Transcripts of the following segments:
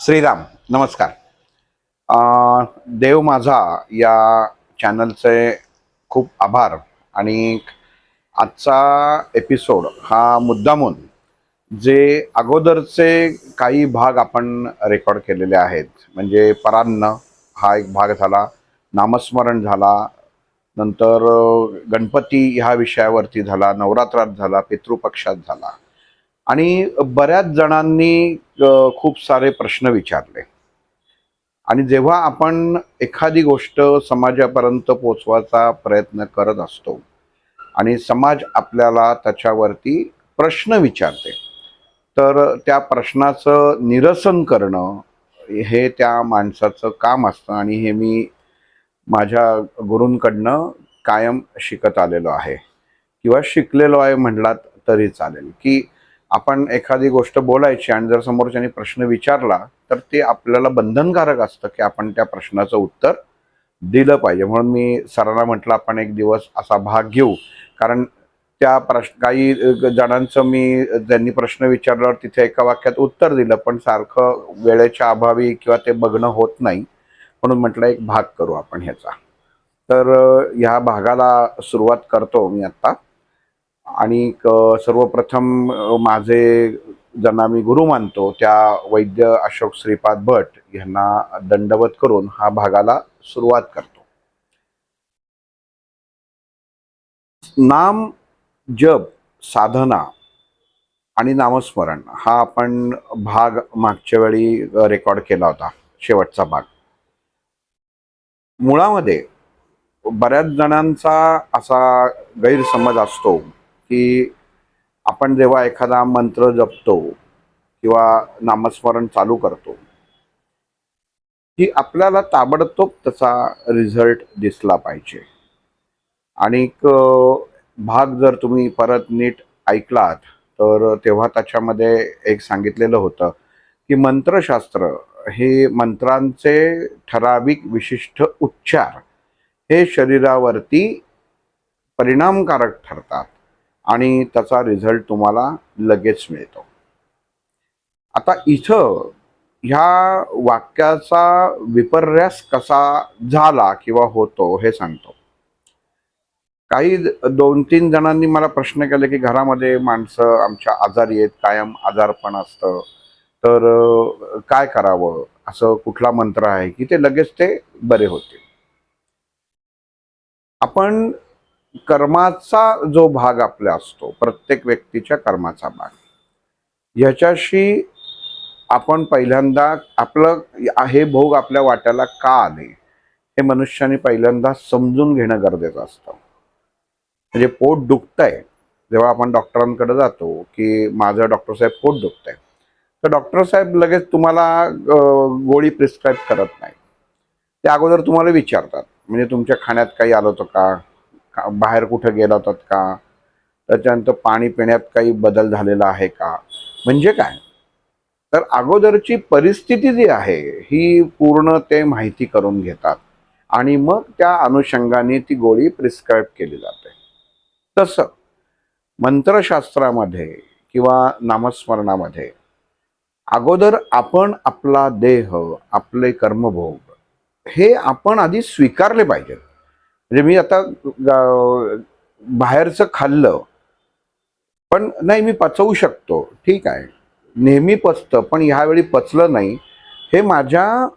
श्रीराम नमस्कार. देव माझा या चॅनलचे खूप आभार. आणि आजचा एपिसोड हा मुद्दामून जे अगोदरचे काही भाग आपण रेकॉर्ड केलेले आहेत, म्हणजे परान्न हा एक भाग झाला, नामस्मरण झाला, नंतर गणपती ह्या विषयावरती झाला, नवरात्रात झाला, पितृपक्षात झाला. आणि बऱ्याच जणांनी खूप सारे प्रश्न विचारले. आणि जेव्हा आपण एखादी गोष्ट समाजापर्यंत पोचवायचा प्रयत्न करत असतो आणि समाज आपल्याला त्याच्यावरती प्रश्न विचारते, तर त्या प्रश्नाचं निरसन करणं हे त्या माणसाचं काम असतं. आणि हे मी माझ्या गुरूंकडनं कायम शिकत आलेलो आहे, किंवा शिकलेलो आहे म्हणलात तरी चालेल. की आपण एखादी गोष्ट बोलायची आणि जर समोरच्याने प्रश्न विचारला तर ते आपल्याला बंधनकारक असतं की आपण त्या प्रश्नाचं उत्तर दिलं पाहिजे. म्हणून मी सरांना म्हटलं आपण एक दिवस असा भाग घेऊ, कारण त्या काही जणांचं मी ज्यांनी प्रश्न विचारल्यावर तिथे एका वाक्यात उत्तर दिलं, पण सारखं वेळेच्या अभावी किंवा ते बघणं होत नाही, म्हणून म्हटलं एक भाग करू आपण ह्याचा. तर ह्या भागाला सुरुवात करतो मी आत्ता. आणि सर्वप्रथम माझे ज्यांना मी गुरु मानतो त्या वैद्य अशोक श्रीपाद भट यांना दंडवत करून हा भागाला सुरुवात करतो. नाम जप, साधना आणि नामस्मरण हा आपण भाग मागच्या वेळी रेकॉर्ड केला होता, शेवटचा भाग. मुळामध्ये बऱ्याच जणांचा असा गैरसमज असतो की आपण जेव्हा एखादा मंत्र जपतो किंवा नामस्मरण चालू करतो की आपल्याला ताबडतोब त्याचा रिझल्ट दिसला पाहिजे. आणि भाग जर तुम्ही परत नीट ऐकलात तर तेव्हा त्याच्यामध्ये एक सांगितलेलं होतं की मंत्रशास्त्र हे मंत्रांचे ठराविक विशिष्ट उच्चार हे शरीरावरती परिणामकारक ठरतात आणि त्याचा रिझल्ट तुम्हाला लगेच मिळतो. आता इथं ह्या वाक्याचा विपर्यास कसा झाला किंवा होतो हे सांगतो. काही 2-3 जणांनी मला प्रश्न केले की घरामध्ये माणसं आमच्या आजारी आहेत, कायम आजारपण असतं, तर काय करावं, असं कुठला मंत्र आहे की ते लगेच ते बरे होते. आपण कर्माचा जो भाग आपला असतो, प्रत्येक व्यक्तीच्या कर्माचा भाग, ह्याच्याशी आपण पहिल्यांदा आपलं हे भोग आपल्या वाट्याला का आले हे मनुष्याने पहिल्यांदा समजून घेणं गरजेचं असतं. म्हणजे पोट दुखतंय, जेव्हा आपण डॉक्टरांकडे जातो की माझं डॉक्टर साहेब पोट दुखतंय, तर डॉक्टर साहेब लगेच तुम्हाला गोळी प्रिस्क्राईब करत नाही. ते अगोदर तुम्हाला विचारतात, म्हणजे तुमच्या खाण्यात काही आलं होतं का, बाहेर कुठं गेला होतात का, त्याच्यानंतर पाणी पिण्यात काही बदल झालेला आहे का. म्हणजे काय, तर अगोदरची परिस्थिती जी आहे ही पूर्ण ते माहिती करून घेतात आणि मग त्या अनुषंगाने ती गोळी प्रिस्क्राईब केली जाते. तसं मंत्रशास्त्रामध्ये किंवा नामस्मरणामध्ये अगोदर आपण आपला देह, आपले कर्मभोग हे आपण आधी स्वीकारले पाहिजेत. म्हणजे मी आता बाहेरचं खाल्लं, पण नाही मी पचवू शकतो, ठीक आहे, नेहमी पचतं, पण ह्यावेळी पचलं नाही हे माझ्या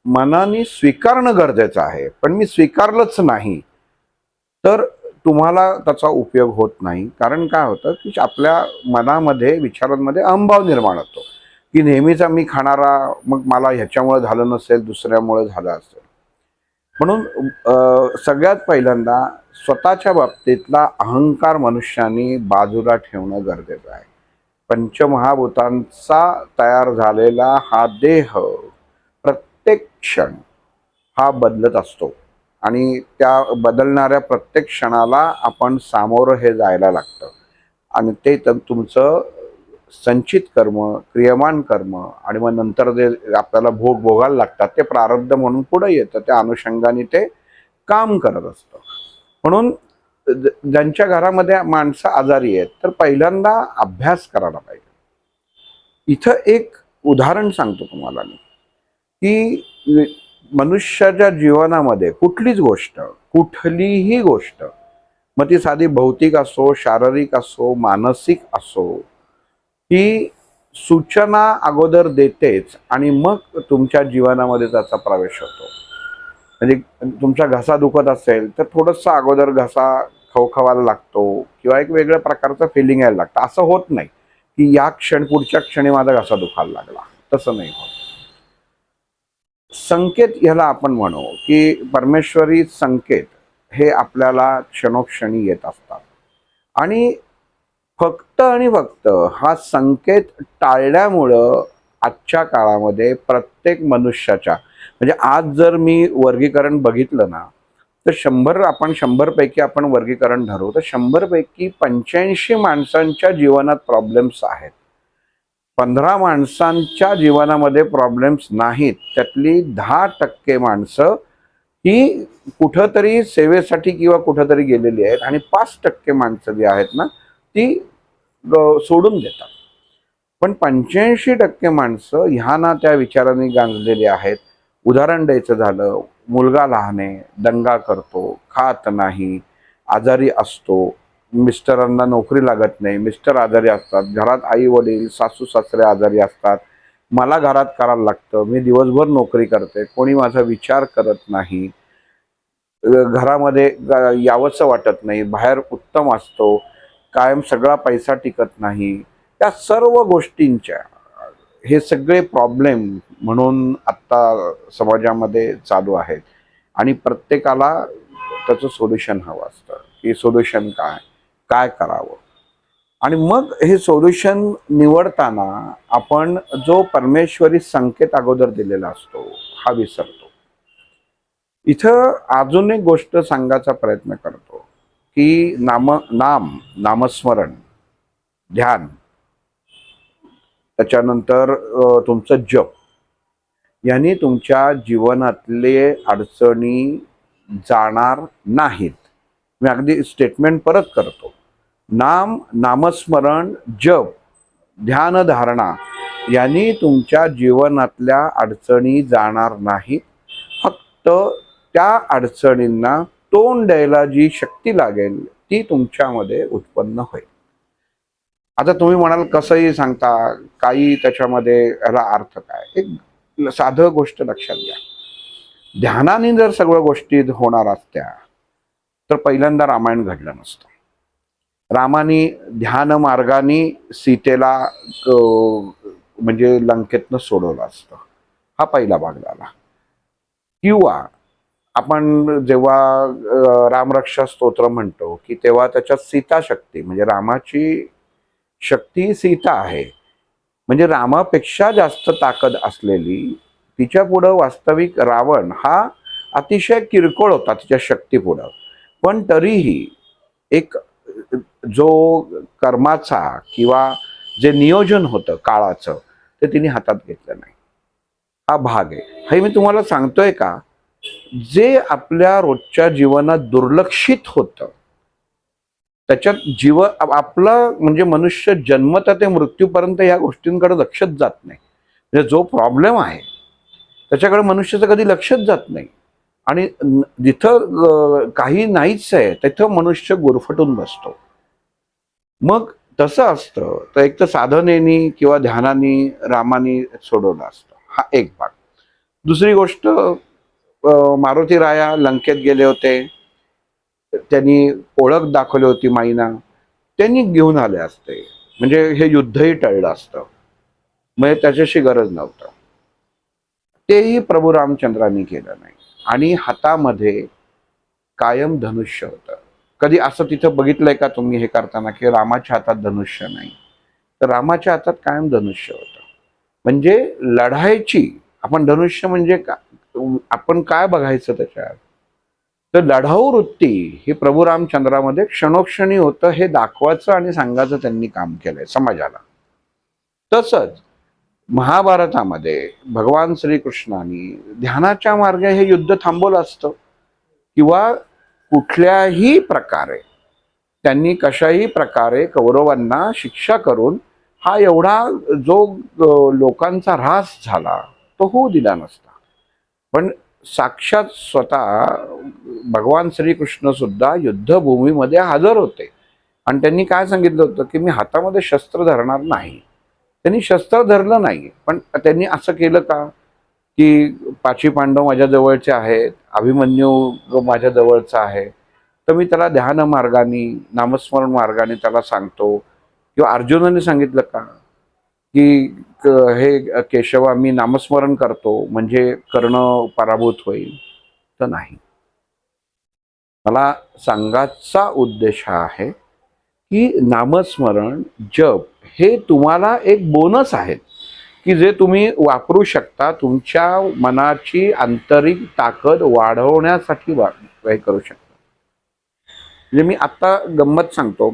मनाने स्वीकारणं गरजेचं आहे. पण मी स्वीकारलंच नाही तर तुम्हाला त्याचा उपयोग होत नाही. कारण काय होतं की आपल्या मनामध्ये, विचारांमध्ये अहंभाव निर्माण होतो की नेहमीचा मी खाणारा, मग मला ह्याच्यामुळे झालं नसेल, दुसऱ्यामुळे झालं असेल. म्हणून सगळ्यात पहिल्यांदा स्वतःच्या बाबतीतला अहंकार मनुष्याने बाजूला ठेवणं गरजेचं आहे. पंचमहाभूतांचा तयार झालेला हा देह प्रत्येक क्षण हा बदलत असतो आणि त्या बदलणाऱ्या प्रत्येक क्षणाला आपण सामोरं हे जायला लागतं. आणि ते तुमचं संचित कर्म, क्रियमान कर्म आणि मग नंतर जे आपल्याला भोग भोगायला लागतात ते प्रारब्ध म्हणून पुढे येतं. त्या अनुषंगाने ते काम करत असतं. म्हणून ज्यांच्या घरामध्ये माणसं आजारी आहेत तर पहिल्यांदा अभ्यास करायला पाहिजे. इथं एक उदाहरण सांगतो तुम्हाला मी. की मनुष्याच्या जीवनामध्ये कुठलीही गोष्ट, मग ती साधी भौतिक असो, शारीरिक असो, मानसिक असो, ही सूचना अगोदर देतेच आणि मग तुमच्या जीवनामध्ये त्याचा प्रवेश होतो. म्हणजे तुमचा घसा दुखत असेल तर थोडंसं अगोदर घसा खवखवायला लागतो किंवा एक वेगळ्या प्रकारचं फिलिंग यायला लागतं. असं होत नाही की पुढच्या क्षणी माझा घसा दुखायला लागला, तसं नाही होत. संकेत ह्याला आपण म्हणू की परमेश्वरी संकेत हे आपल्याला क्षणोक्षणी येत असतात आणि फक्त आणि फक्त हा संकेत टाळल्यामुळं आजच्या काळामध्ये प्रत्येक मनुष्याच्या, म्हणजे आज जर मी वर्गीकरण बघितलं ना, तर 100 पैकी आपण वर्गीकरण धरू तर 100 पैकी 85 माणसांच्या जीवनात प्रॉब्लेम्स आहेत. 15 माणसांच्या जीवनामध्ये प्रॉब्लेम्स नाहीत. त्यातली 10% माणसं ही कुठंतरी सेवेसाठी किंवा कुठंतरी गेलेली आहेत आणि 5% माणसं जी आहेत ना, ती सोडून देतात. पण 85% माणसं ह्या ना त्या विचारांनी गांजलेली आहेत. उदाहरण द्यायचं झालं, मुलगा लहान आहे, दंगा करतो, खात नाही, आजारी असतो, मिस्टरांना नोकरी लागत नाही, मिस्टर आजारी असतात, घरात आई वडील सासू सासरे आजारी असतात, मला घरात करायला लागतं, मी दिवसभर नोकरी करते, कोणी माझा विचार करत नाही, घरामध्ये यावंसं वाटत नाही, बाहेर उत्तम असतो, कायम सगळा पैसा टिकत नाही. त्या सर्व गोष्टींच्या हे सगळे प्रॉब्लेम म्हणून आत्ता समाजामध्ये चालू आहेत आणि प्रत्येकाला त्याचं सोल्युशन हवं असतं की सोल्युशन काय काय करावं. आणि मग हे सोल्युशन निवडताना आपण जो परमेश्वरी संकेत अगोदर दिलेला असतो हा विसरतो. इथं अजून एक गोष्ट सांगायचा प्रयत्न करतो की नामस्मरण, ध्यान, त्याच्यानंतर तुमचं जप यांनी तुमच्या जीवनातले अडचणी जाणार नाहीत. मी अगदी स्टेटमेंट परत करतो. नामस्मरण, जप, ध्यान धारणा यांनी तुमच्या जीवनातल्या अडचणी जाणार नाहीत. फक्त त्या अडचणींना तोंड द्यायला जी शक्ती लागेल ती तुमच्यामध्ये उत्पन्न होईल. आता तुम्ही म्हणाल कसंही सांगता, काही त्याच्यामध्ये याला अर्थ काय? एक साधं गोष्ट लक्षात घ्या. ध्यानाने जर सगळ्या गोष्टी होणार असत्या तर पहिल्यांदा रामायण घडलं नसतं. रामाने ध्यान मार्गाने सीतेला म्हणजे लंकेतनं सोडवलं असतं. हा पहिला भाग झाला. किंवा आपण जेव्हा रामरक्षा स्तोत्र म्हणतो की तेव्हा त्याच्यात सीता शक्ती म्हणजे रामाची शक्ती सीता आहे. म्हणजे रामापेक्षा जास्त ताकद असलेली, तिच्या पुढं वास्तविक रावण हा अतिशय किरकोळ होता तिच्या शक्तीपुढं. पण तरीही एक जो कर्माचा किंवा जे नियोजन होतं काळाचं ते तिने हातात घेतलं नाही. हा भाग आहे. हे मी तुम्हाला सांगतोय का, जे आपल्या रोजच्या जीवनात दुर्लक्षित होतं त्याच्यात आपलं म्हणजे मनुष्य जन्मत ते मृत्यूपर्यंत या गोष्टींकडे लक्षच जात नाही. म्हणजे जो प्रॉब्लेम आहे त्याच्याकडे मनुष्याचं कधी लक्षच जात नाही आणि जिथं काही नाहीच आहे तिथं मनुष्य गुरफटून बसतो. मग तसं असतं तर एक तर साधनेनी किंवा ध्यानानी रामानी सोडवलं असतं. हा एक भाग. दुसरी गोष्ट, मारुती राया लंकेत गेले होते, त्यांनी ओळख दाखवली होती माईना, त्यांनी घेऊन आले असते म्हणजे हे युद्धही टळलं असतं. म्हणजे त्याच्याशी गरज नव्हतं. तेही प्रभू रामचंद्रांनी केलं नाही. आणि हातामध्ये कायम धनुष्य होतं. कधी असं तिथं बघितलंय का तुम्ही हे करताना की रामाच्या हातात धनुष्य नाही? तर रामाच्या हातात कायम धनुष्य होतं. म्हणजे लढायची, आपण धनुष्य म्हणजे आपण काय बघायचं त्याच्यात, तर लढाऊ वृत्ती ही प्रभू रामचंद्रामध्ये क्षणोक्षणी होतं हे दाखवायचं आणि सांगायचं त्यांनी काम केलंय समाजाला. तसंच महाभारतामध्ये भगवान श्रीकृष्णाने ध्यानाच्या मार्गे हे युद्ध थांबवलं असतं किंवा कुठल्याही प्रकारे त्यांनी कशाही प्रकारे कौरवांना शिक्षा करून हा एवढा जो लोकांचा ऱ्हास झाला तो होऊ दिला नसता. पण साक्षात स्वतः भगवान श्रीकृष्ण सुद्धा युद्धभूमीमध्ये हजर होते आणि त्यांनी काय सांगितलं होतं की मी हातामध्ये शस्त्र धरणार नाही. त्यांनी शस्त्र धरलं नाही, पण त्यांनी असं केलं का की पाची पांडव माझ्या जवळचे आहेत, अभिमन्यू माझ्या जवळचा आहे, तर मी त्याला ध्यान मार्गाने नामस्मरण मार्गाने त्याला सांगतो. किंवा अर्जुनाने सांगितलं का की हे केशवा मी नामस्मरण करतो म्हणजे कर्ण पराभूत होईल, तर नाही. मला सांगायचा उद्देश हा आहे की नामस्मरण जप हे तुम्हाला एक बोनस आहेत की जे तुम्ही वापरू शकता तुमच्या मनाची आंतरिक ताकद वाढवण्यासाठी काही करू शकता. म्हणजे मी आत्ता गंमत सांगतो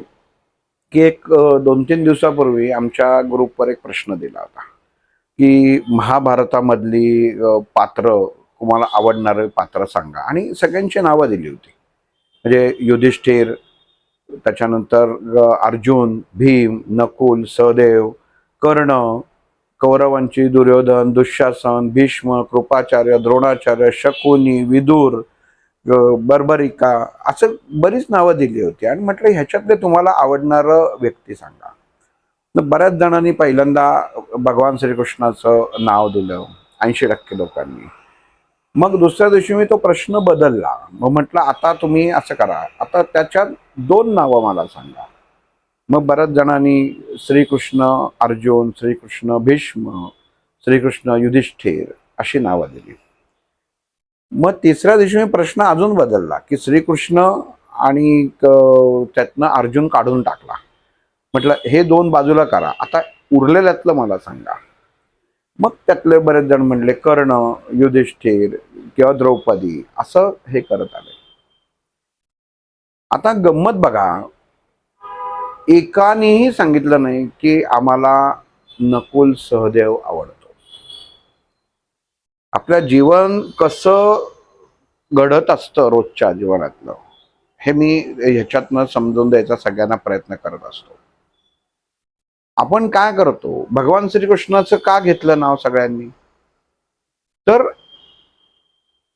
की एक 2-3 दिवसापूर्वी आमच्या ग्रुपवर एक प्रश्न दिला होता की महाभारतामधली पात्र तुम्हाला आवडणारे पात्र सांगा आणि सगळ्यांची नावं दिली होती. म्हणजे युधिष्ठिर, त्याच्यानंतर अर्जुन, भीम, नकुल, सहदेव, कर्ण, कौरवांची दुर्योधन, दुःशासन, भीष्म, कृपाचार्य, द्रोणाचार्य, शकुनी, विदुर, बर्बरिका, असं बरीच नावं दिली होती आणि म्हटलं ह्याच्यातले तुम्हाला आवडणारं व्यक्ती सांगा. तर बऱ्याच जणांनी पहिल्यांदा भगवान श्रीकृष्णाचं नाव दिलं, 80% लोकांनी. मग दुसऱ्या दिवशी मी तो प्रश्न बदलला. मग म्हटलं आता तुम्ही असं करा, आता त्याच्यात 2 नावं मला सांगा. मग बऱ्याच जणांनी श्रीकृष्ण अर्जुन, श्रीकृष्ण भीष्म, श्रीकृष्ण युधिष्ठिर अशी नावं दिली. मग तिसऱ्या दिवशी मी प्रश्न अजून बदलला की श्रीकृष्ण आणि त्यातनं अर्जुन काढून टाकला. म्हटलं हे 2 बाजूला करा, आता उरलेल्यातलं मला सांगा. मग त्यातले बरेच जण म्हणले कर्ण, युधिष्ठिर किंवा द्रौपदी, असं हे करत आले. आता गंमत बघा, एकानेही सांगितलं नाही की आम्हाला नकुल सहदेव आवडतो. आपलं जीवन कसं घडत असतं रोजच्या जीवनातलं, हे मी ह्याच्यातनं समजून द्यायचा सगळ्यांना प्रयत्न करत असतो. आपण काय करतो, भगवान श्रीकृष्णाचं का घेतलं नाव सगळ्यांनी, तर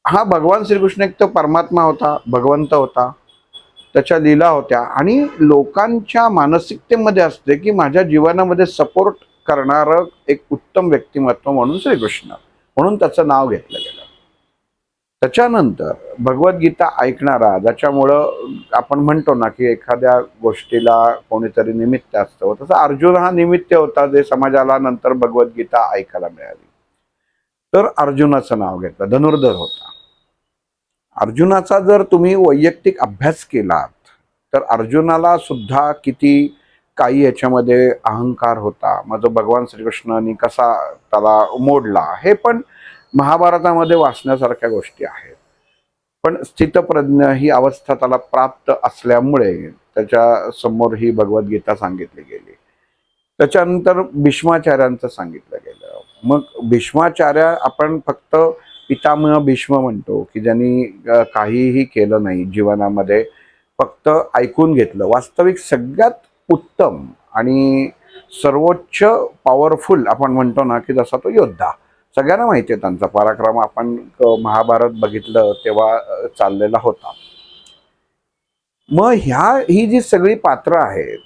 हा भगवान श्रीकृष्ण एक तर परमात्मा होता, भगवंत होता, त्याच्या लीला होत्या आणि लोकांच्या मानसिकतेमध्ये असते की माझ्या जीवनामध्ये सपोर्ट करणारं एक उत्तम व्यक्तिमत्व म्हणून श्रीकृष्ण, म्हणून त्याचं नाव घेतलं गेलं. त्याच्यानंतर भगवद्गीता ऐकणारा, ज्याच्यामुळं आपण म्हणतो ना की एखाद्या गोष्टीला कोणीतरी निमित्त असतं, तसं अर्जुन हा निमित्त होता जे समाजाला नंतर भगवद्गीता ऐकायला मिळाली. तर अर्जुनाचं नाव घेतलं, धनुर्धर होता. अर्जुनाचा जर तुम्ही वैयक्तिक अभ्यास केलात तर अर्जुनाला सुद्धा किती काही याच्यामध्ये अहंकार होता, मग भगवान श्रीकृष्णांनी कसा त्याला मोडला, हे पण महाभारतामध्ये वाचण्यासारख्या गोष्टी आहेत. पण स्थितप्रज्ञ ही अवस्था त्याला प्राप्त असल्यामुळे त्याच्या समोर ही भगवद्गीता सांगितली गेली. त्याच्यानंतर भीष्माचार्यांचं सांगितलं गेलं. मग भीष्माचार्य आपण फक्त पितामह भीष्म म्हणतो की ज्यांनी काहीही केलं नाही जीवनामध्ये, फक्त ऐकून घेतलं. वास्तविक सगळ्यात उत्तम आणि सर्वोच्च पॉवरफुल आपण म्हणतो ना की जसा तो योद्धा, सगळ्यांना माहिती आहे त्यांचा पराक्रम, आपण महाभारत बघितलं तेव्हा चाललेला होता. मग ही जी सगळी पात्र आहेत,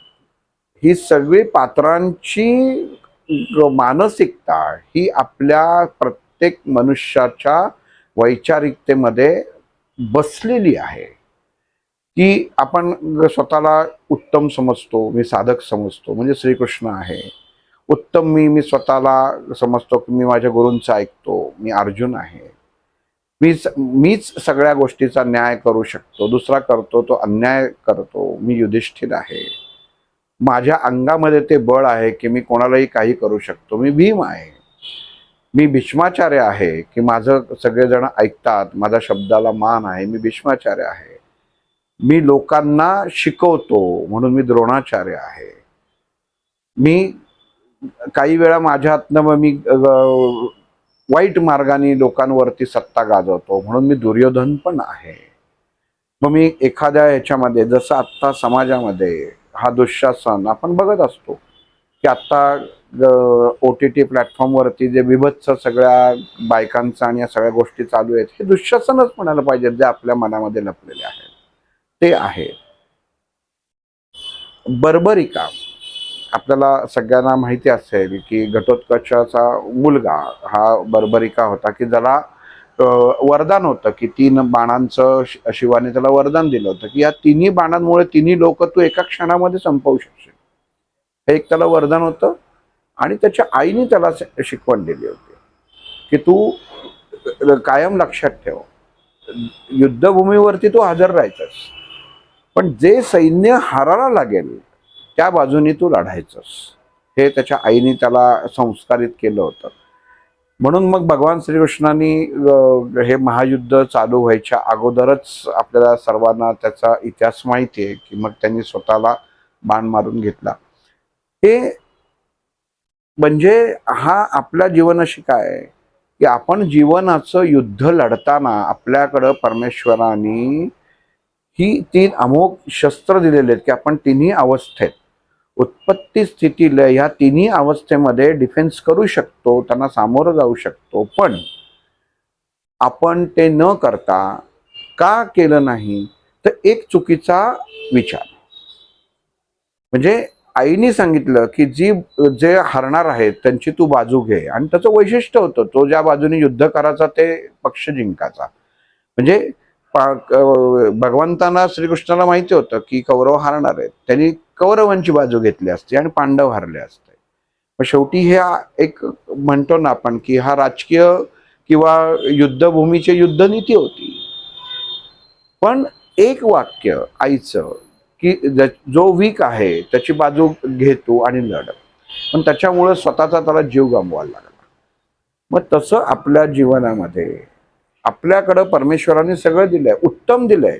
ही सगळी पात्रांची मानसिकता ही आपल्या प्रत्येक मनुष्याच्या वैचारिकतेमध्ये बसलेली आहे की आपण स्वतःला उत्तम समजतो, मी साधक समजतो म्हणजे श्रीकृष्ण आहे. उत्तम मी स्वतःला समजतो की मी माझ्या गुरूंचं ऐकतो, मी अर्जुन आहे. मीच सगळ्या गोष्टीचा न्याय करू शकतो, दुसरा करतो तो अन्याय करतो, मी युधिष्ठिर आहे. माझ्या अंगामध्ये ते बळ आहे की मी कोणालाही काही करू शकतो, मी भीम आहे. मी भीष्माचार्य आहे की माझं सगळेजण ऐकतात, माझ्या शब्दाला मान आहे, मी भीष्माचार्य आहे. मी लोकांना शिकवतो म्हणून मी द्रोणाचार्य आहे. मी काही वेळा माझ्या हातनं मी वाईट मार्गाने लोकांवरती सत्ता गाजवतो म्हणून मी दुर्योधन पण आहे. मग मी एखाद्या ह्याच्यामध्ये जसं आत्ता समाजामध्ये हा दुःशासन आपण बघत असतो की आत्ता OTT प्लॅटफॉर्मवरती जे विभत्स सगळ्या बायकांचं आणि या सगळ्या गोष्टी चालू आहेत, हे दुःशासनच म्हणायला पाहिजे जे आपल्या मनामध्ये लपलेले आहेत ते आहे. बर्बरिका आपल्याला सगळ्यांना माहिती असेल की घटोत्कचाचा मुलगा हा बर्बरिका होता, की ज्याला वरदान होतं की 3 बाणांचं शिवाने त्याला वरदान दिलं होतं की या तिन्ही बाणांमुळे तिन्ही लोक तू एका क्षणामध्ये संपवू शकशील. हे एक त्याला वरदान होतं. आणि त्याच्या आईने त्याला शिकवण दिली होती की तू कायम लक्षात ठेव, युद्धभूमीवरती तू हजर राहायचंस, पण जे सैन्य हारायला लागेल त्या बाजूने तू लढायचंस. हे त्याच्या आईने त्याला संस्कारित केलं होतं. म्हणून मग भगवान श्रीकृष्णांनी हे महायुद्ध चालू व्हायच्या अगोदरच आपल्याला सर्वांना त्याचा इतिहास माहिती आहे की मग त्यांनी स्वतःला बाण मारून घेतला. हे म्हणजे हा आपल्या जीवनाशी काय आहे की आपण जीवनाचं युद्ध लढताना आपल्याकडं परमेश्वराने ही 3 अमोघ शस्त्र दिलेले आहेत की आपण तिन्ही अवस्थेत, उत्पत्ती स्थिती लय ह्या तिन्ही अवस्थेमध्ये डिफेन्स करू शकतो, त्यांना सामोरं जाऊ शकतो. पण आपण ते न करता का केलं नाही, तर एक चुकीचा विचार. म्हणजे आईने सांगितलं की जे हरणार आहेत त्यांची तू बाजू घे, आणि त्याचं वैशिष्ट्य होतं तो ज्या बाजूने युद्ध करायचा ते पक्ष जिंकायचा. म्हणजे भगवंतांना श्रीकृष्णाला माहिती होतं की कौरव हारणार आहेत, त्यांनी कौरवांची बाजू घेतली असती आणि पांडव हारले असते. पण शेवटी हे एक म्हणतो ना आपण की हा राजकीय किंवा युद्धभूमीची युद्धनीती होती. पण एक वाक्य आईचं की जो वीक आहे त्याची बाजू घे तू आणि लढ, पण त्याच्यामुळे स्वतःचा त्याला जीव गमवायला लागला. मग तसं आपल्या जीवनामध्ये आपल्याकडं परमेश्वराने सगळं दिलंय, उत्तम दिलंय.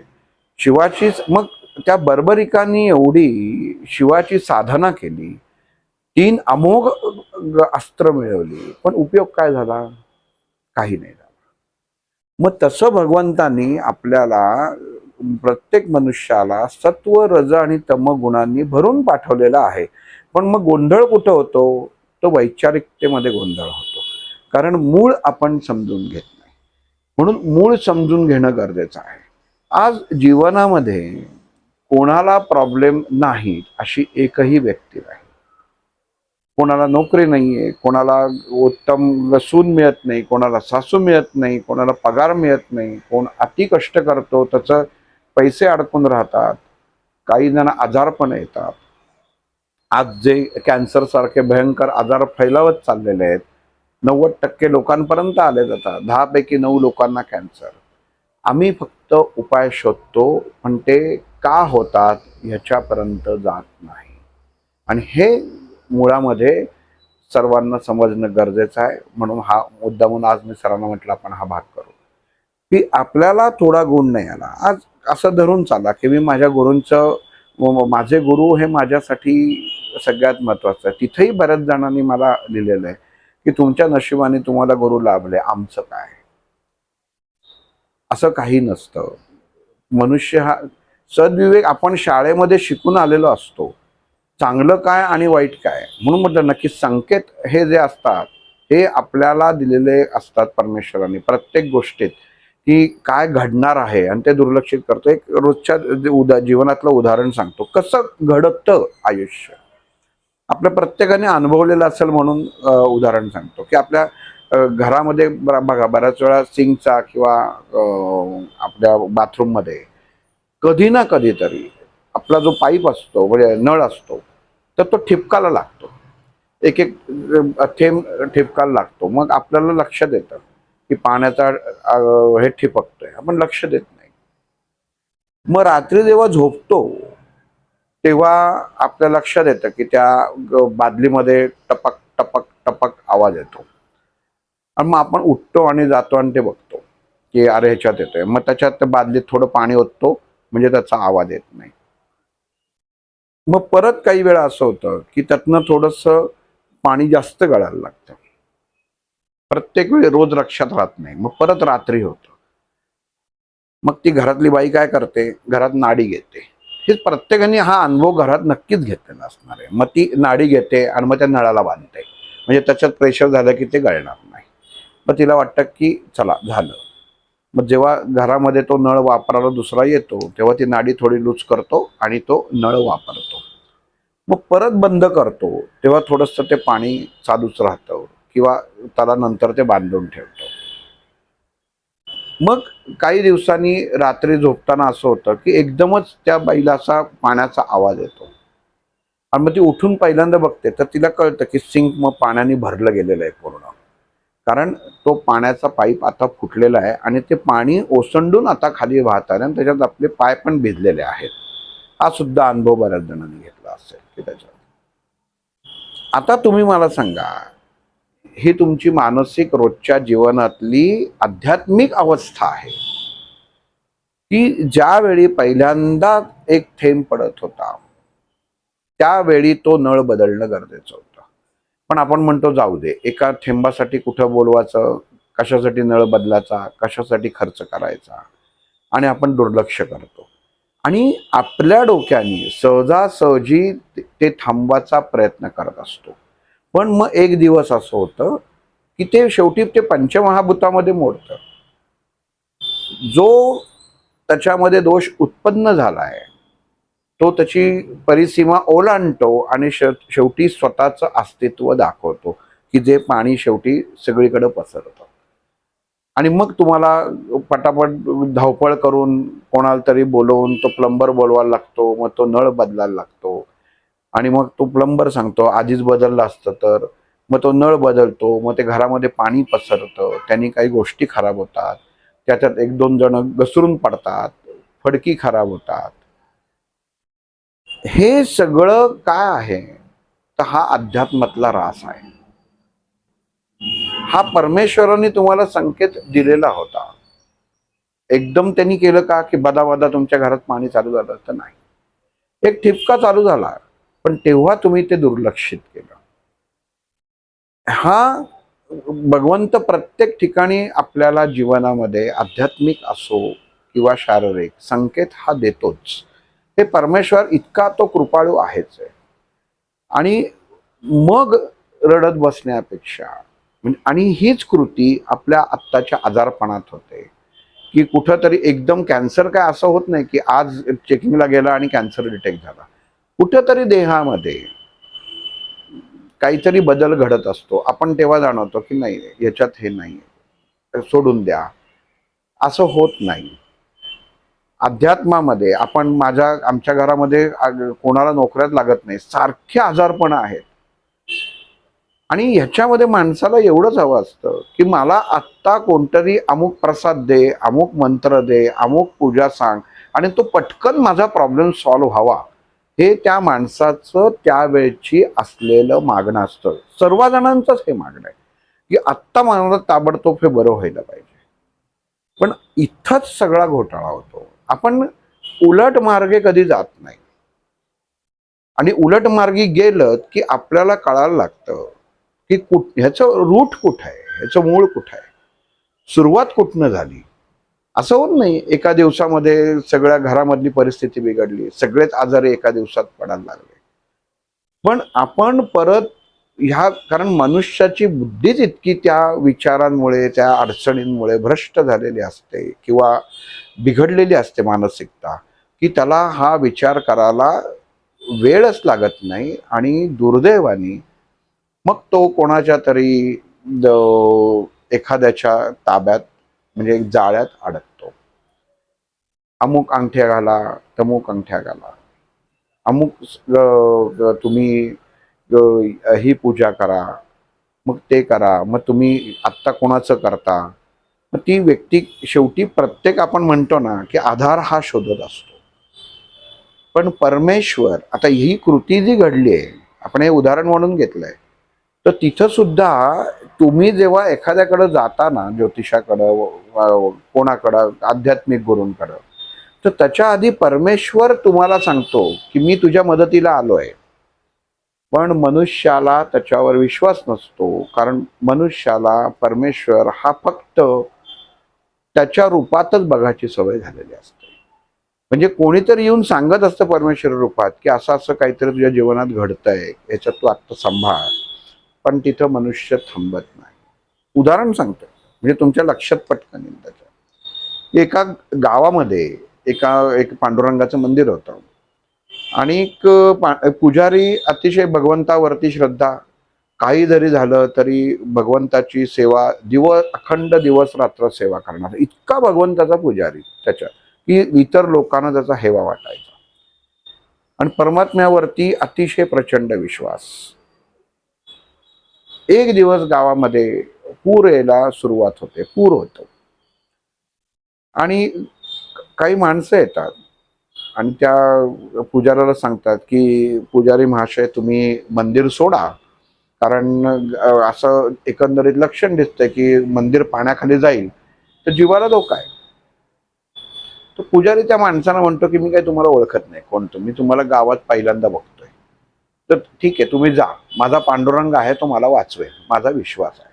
शिवाची मग त्या बर्बरिकांनी एवढी शिवाची साधना केली, 3 अमोघ अस्त्र मिळवली, पण उपयोग काय झाला? काही नाही झाला. मग तसं भगवंतांनी आपल्याला प्रत्येक मनुष्याला सत्व रज आणि तम गुणांनी भरून पाठवलेला आहे. पण मग गोंधळ कुठं होतो? तो वैचारिकतेमध्ये गोंधळ होतो, कारण मूळ आपण समजून घेत नाही. म्हणून मूळ समजून घेणं गरजेचं आहे. आज जीवनामध्ये कोणाला प्रॉब्लेम नाही अशी एकही व्यक्ती नाही. कोणाला नोकरी नाहीये, कोणाला उत्तम सून मिळत नाही, कोणाला सासू मिळत नाही, कोणाला पगार मिळत नाही, कोण अति कष्ट करतो त्याचं पैसे अडकून राहतात, काही जण आजारपण येतात. आज जे कॅन्सर सारखे भयंकर आजार फैलावत चाललेले आहेत, 90% लोकांपर्यंत आले जातात, 10 पैकी 9 लोकांना कॅन्सर. आम्ही फक्त उपाय शोधतो, पण ते का होतात ह्याच्यापर्यंत जात नाही. आणि हे मुळामध्ये सर्वांना समजणं गरजेचं आहे. म्हणून हा मुद्दा म्हणून आज मी सरांना म्हटलं आपण हा भाग करू, की आपल्याला थोडा गुण नाही आला. आज असं धरून चाला की मी माझ्या गुरूंचं, माझे गुरु हे माझ्यासाठी सगळ्यात महत्वाचं आहे. तिथेही बऱ्याच जणांनी मला लिहिलेलं आहे की तुमच्या नशिबाने तुम्हाला गुरु लाभले, आमचं काय. असं काही नसतं. मनुष्य हा सद्विवेक आपण शाळेमध्ये शिकून आलेलो असतो, चांगलं काय आणि वाईट काय. म्हणून म्हटलं ना की संकेत हे जे असतात हे आपल्याला दिलेले असतात परमेश्वराने प्रत्येक गोष्टीत, की काय घडणार आहे आणि ते दुर्लक्षित करतो. एक रोजच्या जीवनातलं उदाहरण सांगतो कसं घडतं आयुष्य. आपल्या प्रत्येकाने अनुभवलेलं असेल म्हणून उदाहरण सांगतो की आपल्या घरामध्ये बघा बऱ्याच वेळा सिंकचा किंवा आपल्या बाथरूममध्ये कधी ना कधीतरी आपला जो पाईप असतो म्हणजे नळ असतो तर तो ठिपकाला लागतो, एक एक थेंब ठिपकाला लागतो. मग आपल्याला लक्षात येतं की पाण्याचा हे ठिपकतोय, आपण लक्ष देत नाही. मग रात्री जेव्हा झोपतो तेव्हा आपल्या लक्षात येतं की त्या बादलीमध्ये टपक टपक टपक आवाज येतो, आणि मग आपण उठतो आणि जातो आणि ते बघतो की अरे ह्याच्यात येतोय. मग त्याच्यात बादलीत थोडं पाणी ओततो म्हणजे त्याचा आवाज येत नाही. मग परत काही वेळा असं होतं की त्यातनं थोडंसं पाणी जास्त गळायला लागतं. प्रत्येक वेळी रोज लक्षात राहत नाही. मग परत रात्री होतं. मग ती घरातली बाई काय करते, घरात नाडी घेते हे प्रत्येकाने हा अनुभव घरात नक्कीच घेतलेला असणार आहे. मग ती नाडी घेते आणि मग त्या नळाला बांधते, म्हणजे त्याच्यात प्रेशर झालं की ते गळणार नाही. मग तिला वाटतं की चला झालं. मग जेव्हा घरामध्ये तो नळ वापरायला दुसरा येतो तेव्हा ती नाडी थोडी लूज करतो आणि तो नळ वापरतो. मग परत बंद करतो तेव्हा थोडंसं ते पाणी चालूच राहतं किंवा त्याला नंतर ते बांधून ठेवतो. मग काही दिवसांनी रात्री झोपताना असं होतं की एकदमच त्या बाईला असा पाण्याचा आवाज येतो आणि मग ती उठून पहिल्यांदा बघते तर तिला कळतं की सिंक मग पाण्याने भरलं गेलेलं आहे पूर्ण. कारण तो पाण्याचा पाईप आता फुटलेला आहे आणि ते पाणी ओसंडून आता खाली वाहत आहे आणि त्याच्यात आपले पाय पण भिजलेले आहेत. हा सुद्धा अनुभव बऱ्याच जणांनी घेतला असेल की त्याच्यात. आता तुम्ही मला सांगा, ही तुमची मानसिक रोजच्या जीवनातली आध्यात्मिक अवस्था आहे की ज्यावेळी पहिल्यांदा एक थेंब पडत होता त्यावेळी तो नळ बदलणं गरजेचं होतं. पण आपण म्हणतो जाऊ दे, एका थेंबासाठी कुठं बोलवायचं, कशासाठी नळ बदलायचा, कशासाठी खर्च करायचा, आणि आपण दुर्लक्ष करतो आणि आपल्या डोक्याने सहजासहजी ते थांबवायचा प्रयत्न करत असतो. पण मग एक दिवस असं होतं की ते शेवटी ते पंचमहाभूतामध्ये मोडतं. जो त्याच्यामध्ये दोष उत्पन्न झालाय तो त्याची परिसीमा ओलांडतो आणि शेवटी स्वतःचं अस्तित्व दाखवतो की जे पाणी शेवटी सगळीकडे पसरतं. आणि मग तुम्हाला पटापट धावपळ करून कोणाला तरी बोलवून तो प्लंबर बोलवायला लागतो, मग तो नळ बदलायला लागतो आणि मग तो प्लंबर सांगतो आधीच बदललं असतं तर. मग तो नळ बदलतो, मग ते घरामध्ये पाणी पसरतं, त्यांनी काही गोष्टी खराब होतात, त्याच्यात एक दोन जण घसरून पडतात, फडकी खराब होतात. हे सगळं काय आहे तर हा अध्यात्मातला रास आहे. हा परमेश्वराने तुम्हाला संकेत दिलेला होता. एकदम त्यांनी केलं का की बदाबदा तुमच्या घरात पाणी चालू झालं तर नाही. एक ठिपका चालू झाला पण तेव्हा तुम्ही ते दुर्लक्षित केलं. हा भगवंत प्रत्येक ठिकाणी आपल्याला जीवनामध्ये आध्यात्मिक असो किंवा शारीरिक संकेत हा देतोच. हे परमेश्वर इतका तो कृपाळू आहेच आहे. आणि मग रडत बसण्यापेक्षा आणि हीच कृती आपल्या आत्ताच्या आजारपणात होते की कुठंतरी एकदम कॅन्सर काय असं होत नाही की आज चेकिंगला गेला आणि कॅन्सर डिटेक्ट झाला. कुठंतरी देहामध्ये काहीतरी बदल घडत असतो. आपण तेव्हा जाणवतो की नाही याच्यात हे नाही, सोडून द्या. असं होत नाही. अध्यात्मामध्ये आपण आमच्या घरामध्ये कोणाला नोकऱ्यात लागत नाही, सारखे आजारपण आहेत. आणि ह्याच्यामध्ये माणसाला एवढंच हवं असतं की मला आत्ता कोणतरी अमुक प्रसाद दे, अमुक मंत्र दे, अमुक पूजा सांग आणि तो पटकन माझा प्रॉब्लेम सॉल्व्ह व्हावा. हे त्या माणसाचं त्यावेळची असलेलं मागणं असतं. सर्व जणांचंच हे मागणं आहे की आत्ता मला ताबडतोब हे बरं व्हायला पाहिजे. पण इथंच सगळा घोटाळा होतो. आपण उलट मार्गे कधी जात नाही आणि उलट मार्गी गेलं की आपल्याला कळायला लागतं की ह्याचं रूट कुठं आहे, ह्याचं मूळ कुठं आहे, सुरुवात कुठनं झाली. असं होत नाही एका दिवसामध्ये सगळ्या घरामधली परिस्थिती बिघडली, सगळेच आजारी एका दिवसात पडायला लागले. पण आपण परत कारण मनुष्याची बुद्धीच इतकी त्या विचारांमुळे त्या अडचणींमुळे भ्रष्ट झालेली असते किंवा बिघडलेली असते मानसिकता की त्याला हा विचार करायला वेळच लागत नाही आणि दुर्दैवाने मग तो कोणाच्या तरी एखाद्याच्या ताब्यात म्हणजे जाळ्यात अडकतो. अमुक अंगठ्या घाला, तमुक अंगठ्या घाला, अमुक तुम्ही ही पूजा करा, मग ते करा, मग तुम्ही आत्ता कोणाचं करता. मग ती व्यक्ती शेवटी प्रत्येक आपण म्हणतो ना की आधार हा शोधत असतो. पण परमेश्वर आता ही कृती जी घडली आहे, आपण हे उदाहरण म्हणून घेतलंय, तर तिथं सुद्धा तुम्ही जेव्हा एखाद्याकडे जाता ना ज्योतिषाकडं कोणाकडं आध्यात्मिक गुरूंकडं, तर त्याच्या आधी परमेश्वर तुम्हाला सांगतो की मी तुझ्या मदतीला आलोय. पण मनुष्याला त्याच्यावर विश्वास नसतो कारण मनुष्याला परमेश्वर हा फक्त त्याच्या रूपातच बघायची सवय झालेली असते. म्हणजे कोणीतरी येऊन सांगत असतं परमेश्वर रूपात की असं असं काहीतरी तुझ्या जीवनात घडतंय, याच्यात तू आत्ता सांभाळ. पण तिथं मनुष्य थांबत नाही. उदाहरण सांगतो, म्हणजे तुमच्या लक्षात पटकन येईल त्याच्या. एका गावामध्ये एक पांडुरंगाचं मंदिर होतं आणि एक पुजारी अतिशय भगवंतावरती श्रद्धा. काही जरी झालं तरी भगवंताची सेवा अखंड दिवस रात्र सेवा करणार, इतका भगवंताचा पुजारी त्याच्या की इतर लोकांना त्याचा हेवा वाटायचा. आणि परमात्म्यावरती अतिशय प्रचंड विश्वास. एक दिवस गावामध्ये पूर यायला सुरुवात होते, पूर होतो आणि काही माणसं येतात आणि त्या पुजाऱ्याला सांगतात की पुजारी महाशय तुम्ही मंदिर सोडा, कारण असं एकंदरीत लक्षण दिसतंय की मंदिर पाण्याखाली जाईल तर जीवाला धोका आहे. तो पुजारी त्या माणसाला म्हणतो की मी काही तुम्हाला ओळखत नाही, कोण तुम्ही, तुम्हाला गावात पहिल्यांदा बघतोय, तर ठीक आहे तुम्ही जा, माझा पांडुरंग आहे तो मला वाचवेल, माझा विश्वास आहे.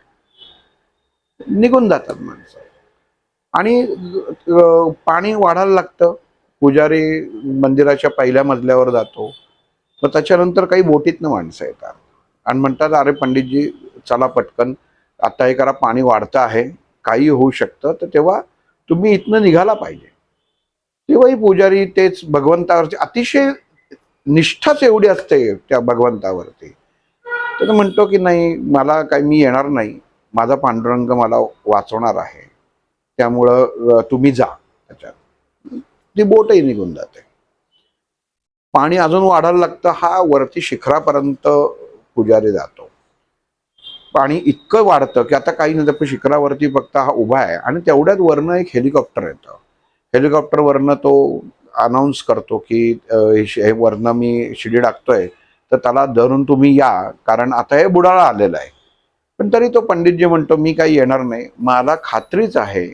निघून जातात माणसं आणि पाणी वाढायला लागतं. पुजारी मंदिराच्या पहिल्या मजल्यावर जातो. मग त्याच्यानंतर काही बोटीतनं माणसं येतात आणि म्हणतात अरे पंडितजी चला पटकन, आता हे करा, पाणी वाढतं आहे, काही होऊ शकतं, तर तेव्हा तुम्ही इथनं निघाला पाहिजे. तेव्हाही पुजारी तेच भगवंतावरची अतिशय निष्ठाच एवढी असते त्या भगवंतावरती, तर म्हणतो की नाही मला काही, मी येणार नाही, माझा पांडुरंग मला वाचवणार आहे, त्यामुळं तुम्ही जा. त्याच्यात ती बोटही निघून जाते. पाणी अजून वाढायला लागतं, हा वरती शिखरापर्यंत पुजारी जातो. पाणी इतकं वाढतं की आता काही नाही, पण शिखरावरती फक्त हा उभा आहे आणि तेवढ्यात वरनं एक हेलिकॉप्टर येतं. हेलिकॉप्टरवरनं तो अनाऊन्स करतो की हे वरनं मी शिडी टाकतोय, तर त्याला धरून तुम्ही या, कारण आता हे बुडाला आलेलं आहे. पण तरी तो पंडितजी म्हणतो मी काही येणार नाही, मला खात्रीच आहे,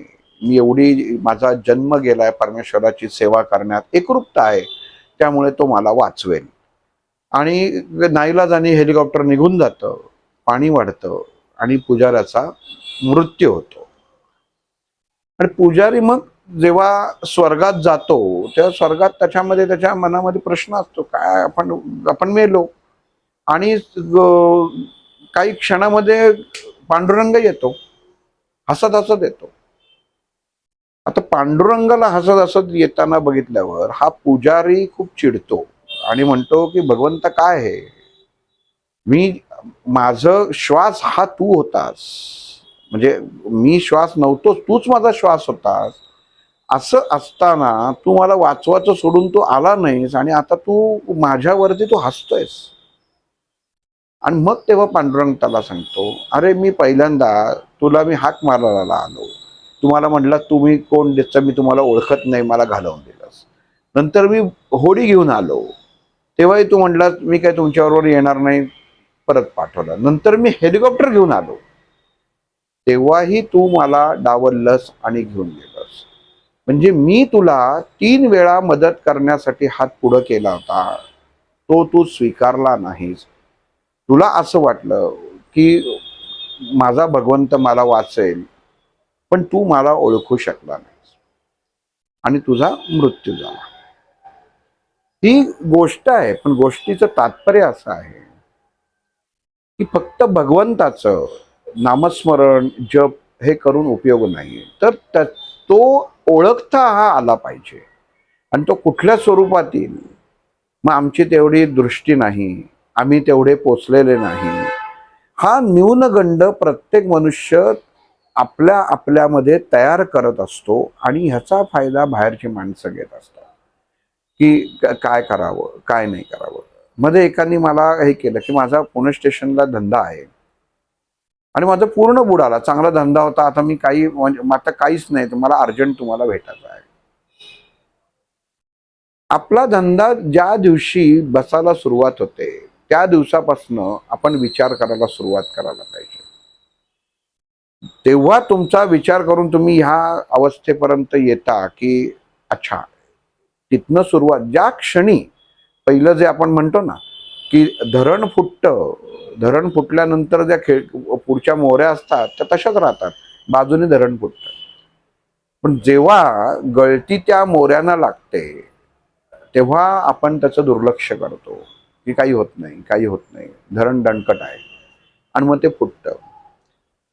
मी एवढी, माझा जन्म गेलाय परमेश्वराची सेवा करण्यात, एकरूपता आहे, त्यामुळे तो मला वाचवेल. आणि नाईलाजाने हेलिकॉप्टर निघून जातं, पाणी वाढतं आणि पुजाऱ्याचा मृत्यू होतो. आणि पुजारी मग जेव्हा स्वर्गात जातो तेव्हा स्वर्गात त्याच्यामध्ये त्याच्या मनामध्ये प्रश्न असतो, काय आपण आपण मेलो आणि काही क्षणामध्ये पांडुरंग येतो, हसत हसत येतो. आता पांडुरंगाला हसत हसत येताना बघितल्यावर हा पुजारी खूप चिडतो आणि म्हणतो की भगवंत काय आहे, मी, माझं श्वास हा तू होतास, म्हणजे मी श्वास नव्हतोच, तूच माझा श्वास होतास. असं असताना तू मला वाचवायचं सोडून तू आला नाहीस आणि आता तू माझ्यावरती तू हसतोयस. आणि मग तेव्हा पांडुरंग त्याला सांगतो, अरे मी पहिल्यांदा तुला मी हाक मारायला आलो, तुम्हाला म्हटलं तुम्ही कोण दिसतं, मी तुम्हाला ओळखत नाही, मला घालवून दिलंस. नंतर मी होडी घेऊन आलो, तेव्हाही तू म्हटलास मी काय तुमच्याबरोबर येणार नाही, परत पाठवलं. नंतर मी हेलिकॉप्टर घेऊन आलो, तेव्हाही तू मला डावललंस आणि घेऊन गेलंस. म्हणजे मी तुला 3 वेळा मदत करण्यासाठी हात पुढं केला होता, तो तू स्वीकारला नाहीस. तुला असं वाटलं की माझा भगवंत मला वाचेल, पण तू मला ओळखू शकला नाहीस आणि तुझा मृत्यू झाला. ही गोष्ट आहे, पण गोष्टीचं तात्पर्य असं आहे की फक्त भगवंताचं नामस्मरण जप हे करून उपयोग नाही, तर तो ओळखता हा आला पाहिजे. आणि तो कुठल्या स्वरूपात येईल, मग आमची तेवढी दृष्टी नाही, आम्ही तेवढे पोचलेले नाही, हा न्यूनगंड प्रत्येक मनुष्य आपल्या आपल्यामध्ये तयार करत असतो आणि ह्याचा फायदा बाहेरची माणसं घेत असतात की काय करावं काय नाही करावं. मध्ये एकाने मला हे केलं की माझा पुणे स्टेशनला धंदा आहे आणि माझा पूर्ण बुडाला, चांगला धंदा होता, आता मी काही म्हणजे आता काहीच नाही, मला अर्जंट तुम्हाला भेटायचं आहे. आपला धंदा ज्या दिवशी बसायला सुरुवात होते त्या दिवसापासून आपण विचार करायला सुरुवात करायला पाहिजे. तेव्हा तुमचा विचार करून तुम्ही ह्या अवस्थेपर्यंत येता की अच्छा, तिथनं सुरुवात, ज्या क्षणी पहिलं जे आपण म्हणतो ना की धरण फुटतं, धरण फुटल्यानंतर ज्या पुढच्या मोऱ्या असतात त्या तशाच राहतात, बाजूने धरण फुटतं. पण जेव्हा गळती त्या मोऱ्यांना लागते तेव्हा आपण त्याचं दुर्लक्ष करतो की काही होत नाही, काही होत नाही, धरण दणकट आहे, आणि मग ते फुटतं.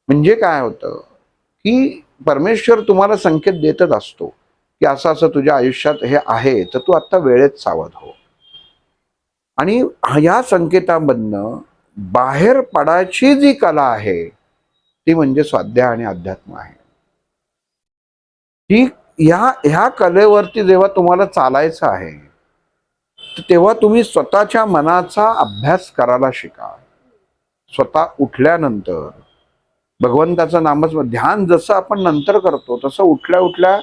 म्हणजे काय होतं की परमेश्वर तुम्हाला संकेत देतच असतो की असं असं तुझ्या आयुष्यात हे आहे, तर तू आता वेळेत सावध हो. आणि ह्या संकेतामधनं बाहेर पडायची जी कला आहे ती म्हणजे स्वाध्याय आणि अध्यात्म आहे. ही ह्या कलेवरती जेव्हा तुम्हाला चालायचं आहे, तेव्हा तुम्ही स्वतःच्या मनाचा अभ्यास करायला शिका. स्वतः उठल्यानंतर भगवंताचं नामस्मरण ध्यान जसं आपण नंतर करतो, तसं उठल्या उठल्या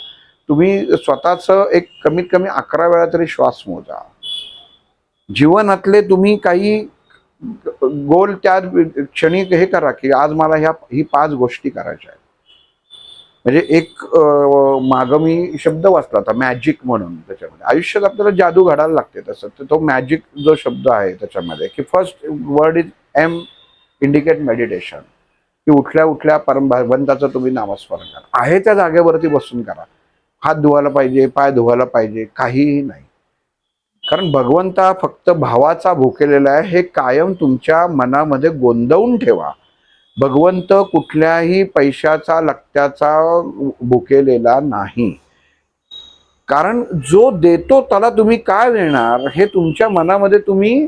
तुम्ही स्वतःच एक कमीत कमी 11 वेळा तरी श्वास मोजा. जीवनातले तुम्ही काही गोल त्या क्षणी हे करा की आज मला ही 5 गोष्टी करायच्या आहेत. म्हणजे एक मागं मी शब्द वाचला होता मॅजिक म्हणून. त्याच्यामध्ये आयुष्यात आपल्याला जादू घडायला लागते. तसं तर तो मॅजिक जो शब्द आहे त्याच्यामध्ये की first word is M indicate meditation, की उठल्या उठल्या परम भगवंताचं तुम्ही नामस्मरण करा. आहे त्या जागेवरती बसून करा. हात धुवायला पाहिजे, पाय धुवायला पाहिजे, काहीही नाही. कारण भगवंता फक्त भावाचा भुकेलेला आहे, हे कायम तुमच्या मनामध्ये गोंदवून ठेवा. भगवंत कुठल्याही पैशाचा लक्त्याचा भुकेलेला नाही. कारण जो देतो त्याला तुम्ही काय देणार हे तुमच्या मनामध्ये तुम्ही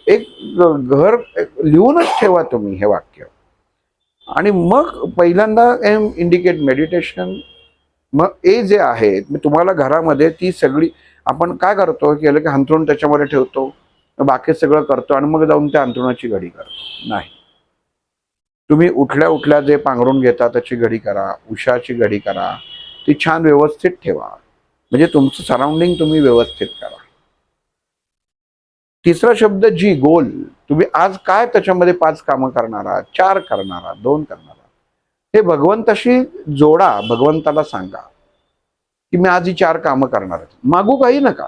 एक घर लिहूनच ठेवा तुम्ही हे वाक्य. आणि मग पहिल्यांदा एम इंडिकेट मेडिटेशन. मग ए जे आहे मी तुम्हाला घरामध्ये ती सगळी आपण काय करतो केलं की अंथरूण त्याच्यामध्ये ठेवतो, बाकी सगळं करतो आणि मग जाऊन त्या अंथरुणाची घडी करतो. नाही, तुम्ही उठल्या उठल्या जे पांघरून घेता त्याची घडी करा, उशाची घडी करा, ती छान व्यवस्थित ठेवा. म्हणजे तुमचं सराउंडिंग तुम्ही व्यवस्थित करा. तिसरा शब्द जी गोल, तुम्ही आज काय त्याच्यामध्ये 5 कामं करणार आहात, 4 करणार आहात, 2 करणार आहात, हे भगवंताशी जोडा. भगवंताला सांगा की मी आज ही 4 कामं करणार आहे. मागू काही नका,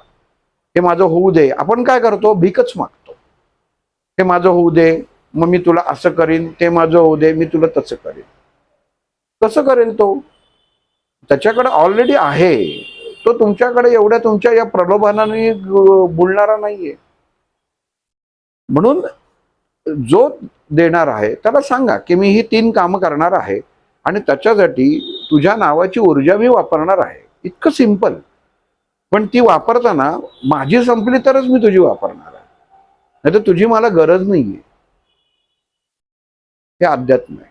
हे माझं होऊ दे. आपण काय करतो, भीकच मागतो. हे माझं होऊ दे, मग मी तुला असं करीन, ते माझं होऊ दे, मी तुला तसं करीन. कसं करेल तो? त्याच्याकडे ऑलरेडी आहे. तो तुमच्याकडे एवढ्या तुमच्या या प्रलोभनाने बोलणारा नाहीये. म्हणून जो देणार आहे त्याला सांगा की मी ही 3 कामं करणार आहे आणि त्याच्यासाठी तुझ्या नावाची ऊर्जा मी वापरणार आहे. इतकं सिंपल. पण ती वापरताना माझी संपली तरच मी तुझी वापरणार आहे, नाही तर तुझी मला गरज नाहीये. हे अध्यात्म आहे.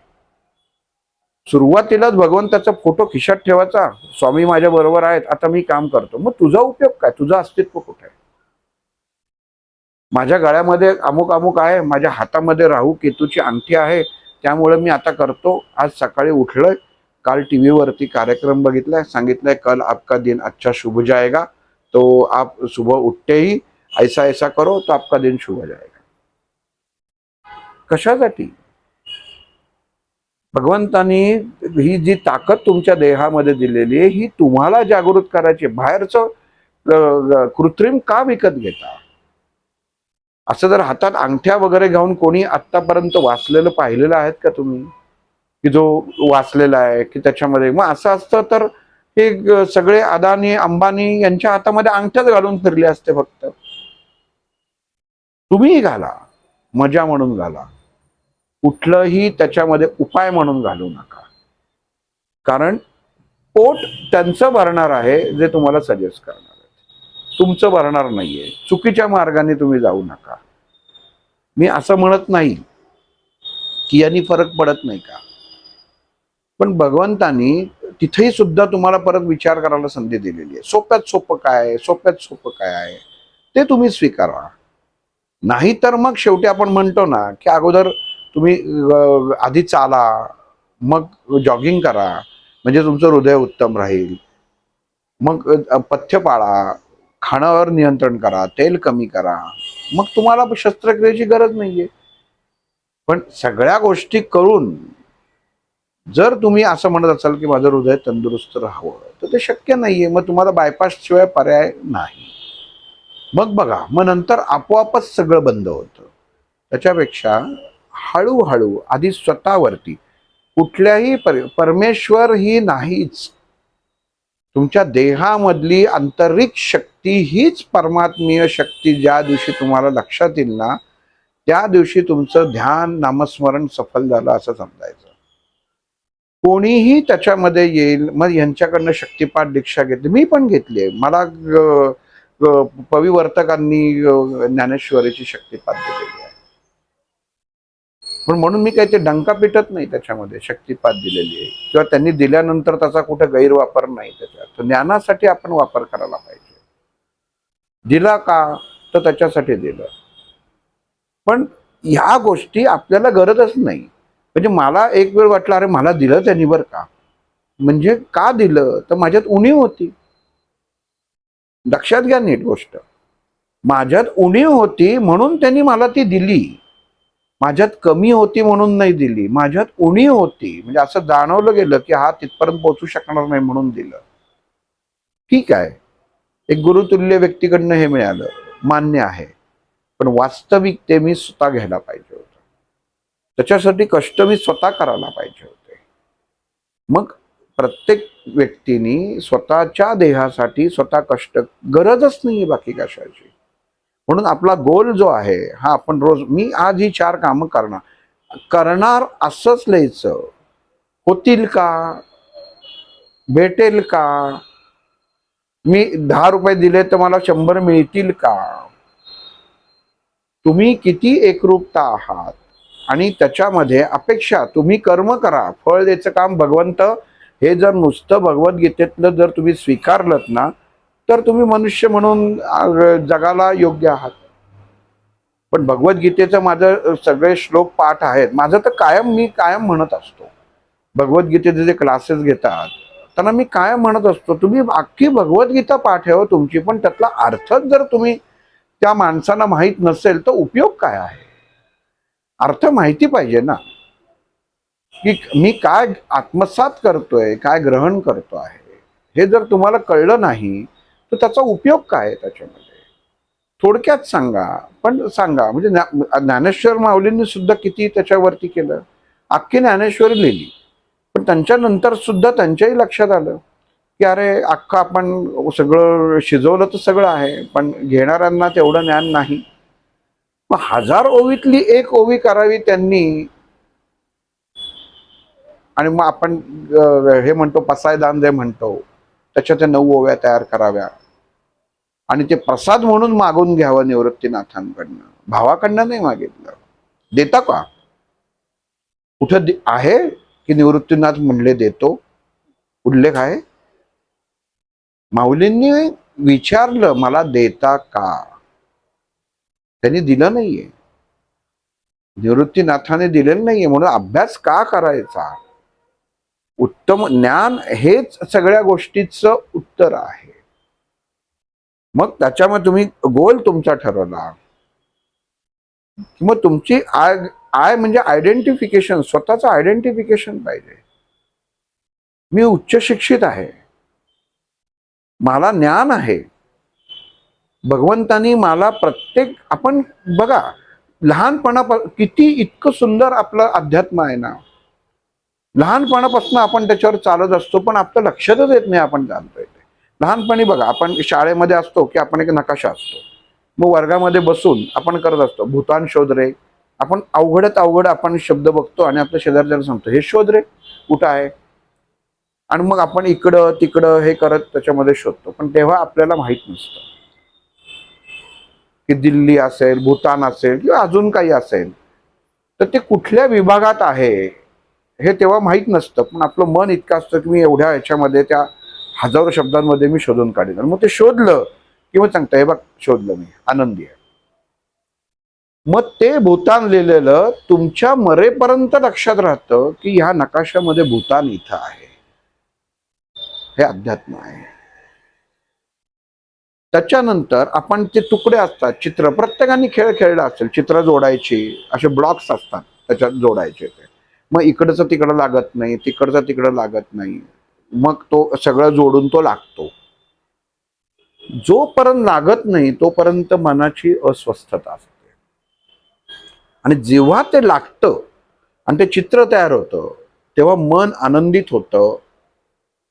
सुरुवातीलाच भगवंताचा फोटो खिशात ठेवायचा, स्वामी माझ्या बरोबर आहेत, आता मी काम करतो. मग तुझा उपयोग काय? तुझं अस्तित्व कुठे आहे? माझ्या गळ्यामध्ये अमुक अमुक आहे, माझ्या हातामध्ये राहू केतूची अंगठी आहे, त्यामुळे मी आता करतो. आज सकाळी उठलोय, काल टीव्हीवरती कार्यक्रम बघितलाय, सांगितलंय कल आपका दिन अच्छा शुभ जाएगा, तो आप सुबह उठते ही ऐसा ऐसा करो तो आपका दिन शुभ जाएगा. कशासाठी? भगवंतानी ही जी ताकद तुमच्या देहामध्ये दिलेली आहे ही तुम्हाला जागृत करायची. बाहेरचं कृत्रिम का विकत घेता? असं जर हातात अंगठ्या वगैरे घेऊन कोणी आतापर्यंत वाचलेलं पाहिलेलं आहेत का तुम्ही, की जो वाचलेला आहे की त्याच्यामध्ये? मग असं असतं तर हे सगळे अदानी अंबानी यांच्या हातामध्ये अंगठ्याच घालून फिरले असते. फक्त तुम्हीही घाला, मजा म्हणून घाला, कुठलंही त्याच्यामध्ये उपाय म्हणून घालू नका. कारण पोट त्यांचं भरणार आहे जे तुम्हाला सजेस्ट करणार आहे, तुमचं भरणार नाहीये. चुकीच्या मार्गाने तुम्ही जाऊ नका. मी असं म्हणत नाही की यांनी फरक पडत नाही का, पण भगवंतानी तिथेही सुद्धा तुम्हाला परत विचार करायला संधी दिलेली आहे. सोप्यात सोपं काय आहे, सोप्यात सोपं काय आहे ते तुम्ही स्वीकारा. नाही तर मग शेवटी आपण म्हणतो ना की अगोदर तुम्ही आधी चाला, मग जॉगिंग करा, म्हणजे तुमचं हृदय उत्तम राहील. मग पथ्य पाळा, खाण्यावर नियंत्रण करा, तेल कमी करा, मग तुम्हाला शस्त्रक्रियेची गरज नाहीये. पण सगळ्या गोष्टी करून जर तुम्ही असं म्हणत असाल की माझं हृदय तंदुरुस्त राहावं, तर ते शक्य नाहीये. मग तुम्हाला बायपास शिवाय पर्याय नाही. मग बघा, मग नंतर आपोआपच सगळं बंद होतं. त्याच्यापेक्षा हळूहळू आधी स्वतःवरती कुठल्याही परमेश्वर ही नाहीच, तुमच्या देहामधली आंतरिक शक्ती हीच परमात्मीय शक्ती ज्या दिवशी तुम्हाला लक्षात येईल ना, त्या दिवशी तुमचं ध्यान नामस्मरण सफल झालं असं समजायचं. कोणीही त्याच्यामध्ये येईल. मग यांच्याकडनं शक्तिपाठ दीक्षा घेतली, मी पण घेतली आहे. मला पविवर्तकांनी ज्ञानेश्वरीची शक्तिपाठ दिलेली आहे. पण म्हणून मी काही ते डंका पिटत नाही, त्याच्यामध्ये शक्तिपाठ दिलेली आहे किंवा त्यांनी दिल्यानंतर त्याचा कुठे गैरवापर नाही. त्याच्यात ज्ञानासाठी आपण वापर करायला पाहिजे. दिला का तर त्याच्यासाठी दिलं. पण ह्या गोष्टी आपल्याला गरजच नाही. म्हणजे मला एक वेळ वाटलं अरे मला दिलं त्यांनी बरं का, म्हणजे का दिलं तर माझ्यात उणीव होती. लक्षात घ्या नीट गोष्ट, माझ्यात उणीव होती म्हणून त्यांनी मला ती दिली. माझ्यात कमी होती म्हणून नाही दिली, माझ्यात उणीव होती. म्हणजे असं जाणवलं गेलं की हा तिथपर्यंत पोहोचू शकणार नाही म्हणून दिलं. ठीक आहे, एक गुरुतुल्य व्यक्तीकडनं हे मिळालं, मान्य आहे. पण वास्तविक ते मी स्वतः घ्यायला पाहिजे होतं. त्याच्यासाठी कष्ट मी स्वतः करायला पाहिजे होते. मग प्रत्येक व्यक्तीने स्वतःच्या देहासाठी स्वतः कष्ट, गरजच नाहीये बाकी कशाची. म्हणून आपला गोल जो आहे हा आपण रोज, मी आज ही 4 कामं करणार असंच लिहायचं. होतील का, भेटेल का, मी 10 रुपये दिले तर मला 100 मिळतील का, तुम्ही किती एकरूपता आहात आणि त्याच्यामध्ये अपेक्षा, तुम्ही कर्म करा, फळ द्यायचं काम भगवंत. हे जर नुसतं भगवद्गीतेतलं जर तुम्ही स्वीकारलत ना, तर तुम्ही मनुष्य म्हणून जगाला योग्य आहात. पण भगवद्गीतेचं माझं सगळे श्लोक पाठ आहेत. माझं तर मी कायम म्हणत असतो, भगवद्गीतेचे जे क्लासेस घेतात त्यांना मी कायम म्हणत असतो, तुम्ही अख्खी भगवद्गीता पाठ आहे तुमची, पण त्यातला अर्थच जर तुम्ही त्या माणसांना माहीत नसेल तर उपयोग काय आहे. अर्थ माहिती पाहिजे ना, की मी काय आत्मसात करतोय, काय ग्रहण करतो आहे. हे जर तुम्हाला कळलं नाही तर त्याचा उपयोग काय आहे त्याच्यामध्ये. थोडक्यात सांगा, पण सांगा. म्हणजे ज्ञानेश्वर माऊलींनी सुद्धा किती त्याच्यावरती केलं, अख्खी ज्ञानेश्वरी लिहिली. पण त्यांच्यानंतर सुद्धा त्यांच्याही लक्षात आलं की अरे अख्खं आपण सगळं शिजवलं तर सगळं आहे, पण घेणाऱ्यांना तेवढं ज्ञान नाही. मग 1000 ओवीतली एक ओवी करावी त्यांनी. आणि मग आपण हे म्हणतो पसायदान जे म्हणतो, त्याच्या त्या 9 ओव्या तयार कराव्या आणि ते प्रसाद म्हणून मागून घ्यावं निवृत्तीनाथांकडनं. भावाकडनं नाही मागितलं. देता का, कुठं आहे की निवृत्तीनाथ म्हणले देतो, उल्लेख आहे? माऊलींनी विचारलं मला देता का, त्यांनी दिलं नाहीये. निवृत्तीनाथाने दिलेलं नाहीये. म्हणून अभ्यास का करायचा. उत्तम ज्ञान हेच सगळ्या गोष्टीचं उत्तर आहे. मग त्याच्यामध्ये तुम्ही गोल तुमचा ठरवला, मग तुमची आय म्हणजे आयडेंटिफिकेशन, स्वतःचं आयडेंटिफिकेशन पाहिजे. मी उच्च शिक्षित आहे, मला ज्ञान आहे, भगवंतानी मला प्रत्येक, आपण बघा लहानपणापासून किती इतकं सुंदर आपलं अध्यात्म आहे ना. लहानपणापासून आपण त्याच्यावर चालत असतो, पण आपलं लक्षातच येत नाही आपण चालतोय ते. लहानपणी बघा, आपण शाळेमध्ये असतो की आपण एक नकाशा असतो, मग वर्गामध्ये बसून आपण करत असतो भूतान शोध रे. आपण अवघडत अवघड आपण शब्द बघतो आणि आपल्या शेजारच्याला सांगतो हे शोध रे कुठं आहे, आणि मग आपण इकडं तिकडं हे करत त्याच्यामध्ये शोधतो. पण तेव्हा आपल्याला माहित नसतं की दिल्ली असेल, भूतान असेल किंवा अजून काही असेल तर ते कुठल्या विभागात आहे हे तेव्हा माहीत नसतं. पण आपलं मन इतकं असतं की मी एवढ्या ह्याच्यामध्ये त्या 1000 शब्दांमध्ये मी शोधून काढेन. मग ते शोधलं की मग सांगतं हे बघ शोधलं मी, आनंदी आहे. मग ते भूतान लिहिलेलं तुमच्या मरेपर्यंत लक्षात राहतं की ह्या नकाशामध्ये भूतान इथं आहे. हे अध्यात्म आहे. त्याच्यानंतर आपण ते तुकडे असतात, चित्र प्रत्येकाने खेळ खेळला असेल, चित्र जोडायची, असे ब्लॉक्स असतात त्याच्यात जोडायचे. ते मग इकडचं तिकडं लागत नाही, तिकडचं तिकडं लागत नाही, मग तो सगळं जोडून तो लागतो. जोपर्यंत लागत नाही तोपर्यंत मनाची अस्वस्थता असते. आणि जेव्हा ते लागतं आणि ते चित्र तयार होतं तेव्हा मन आनंदित होतं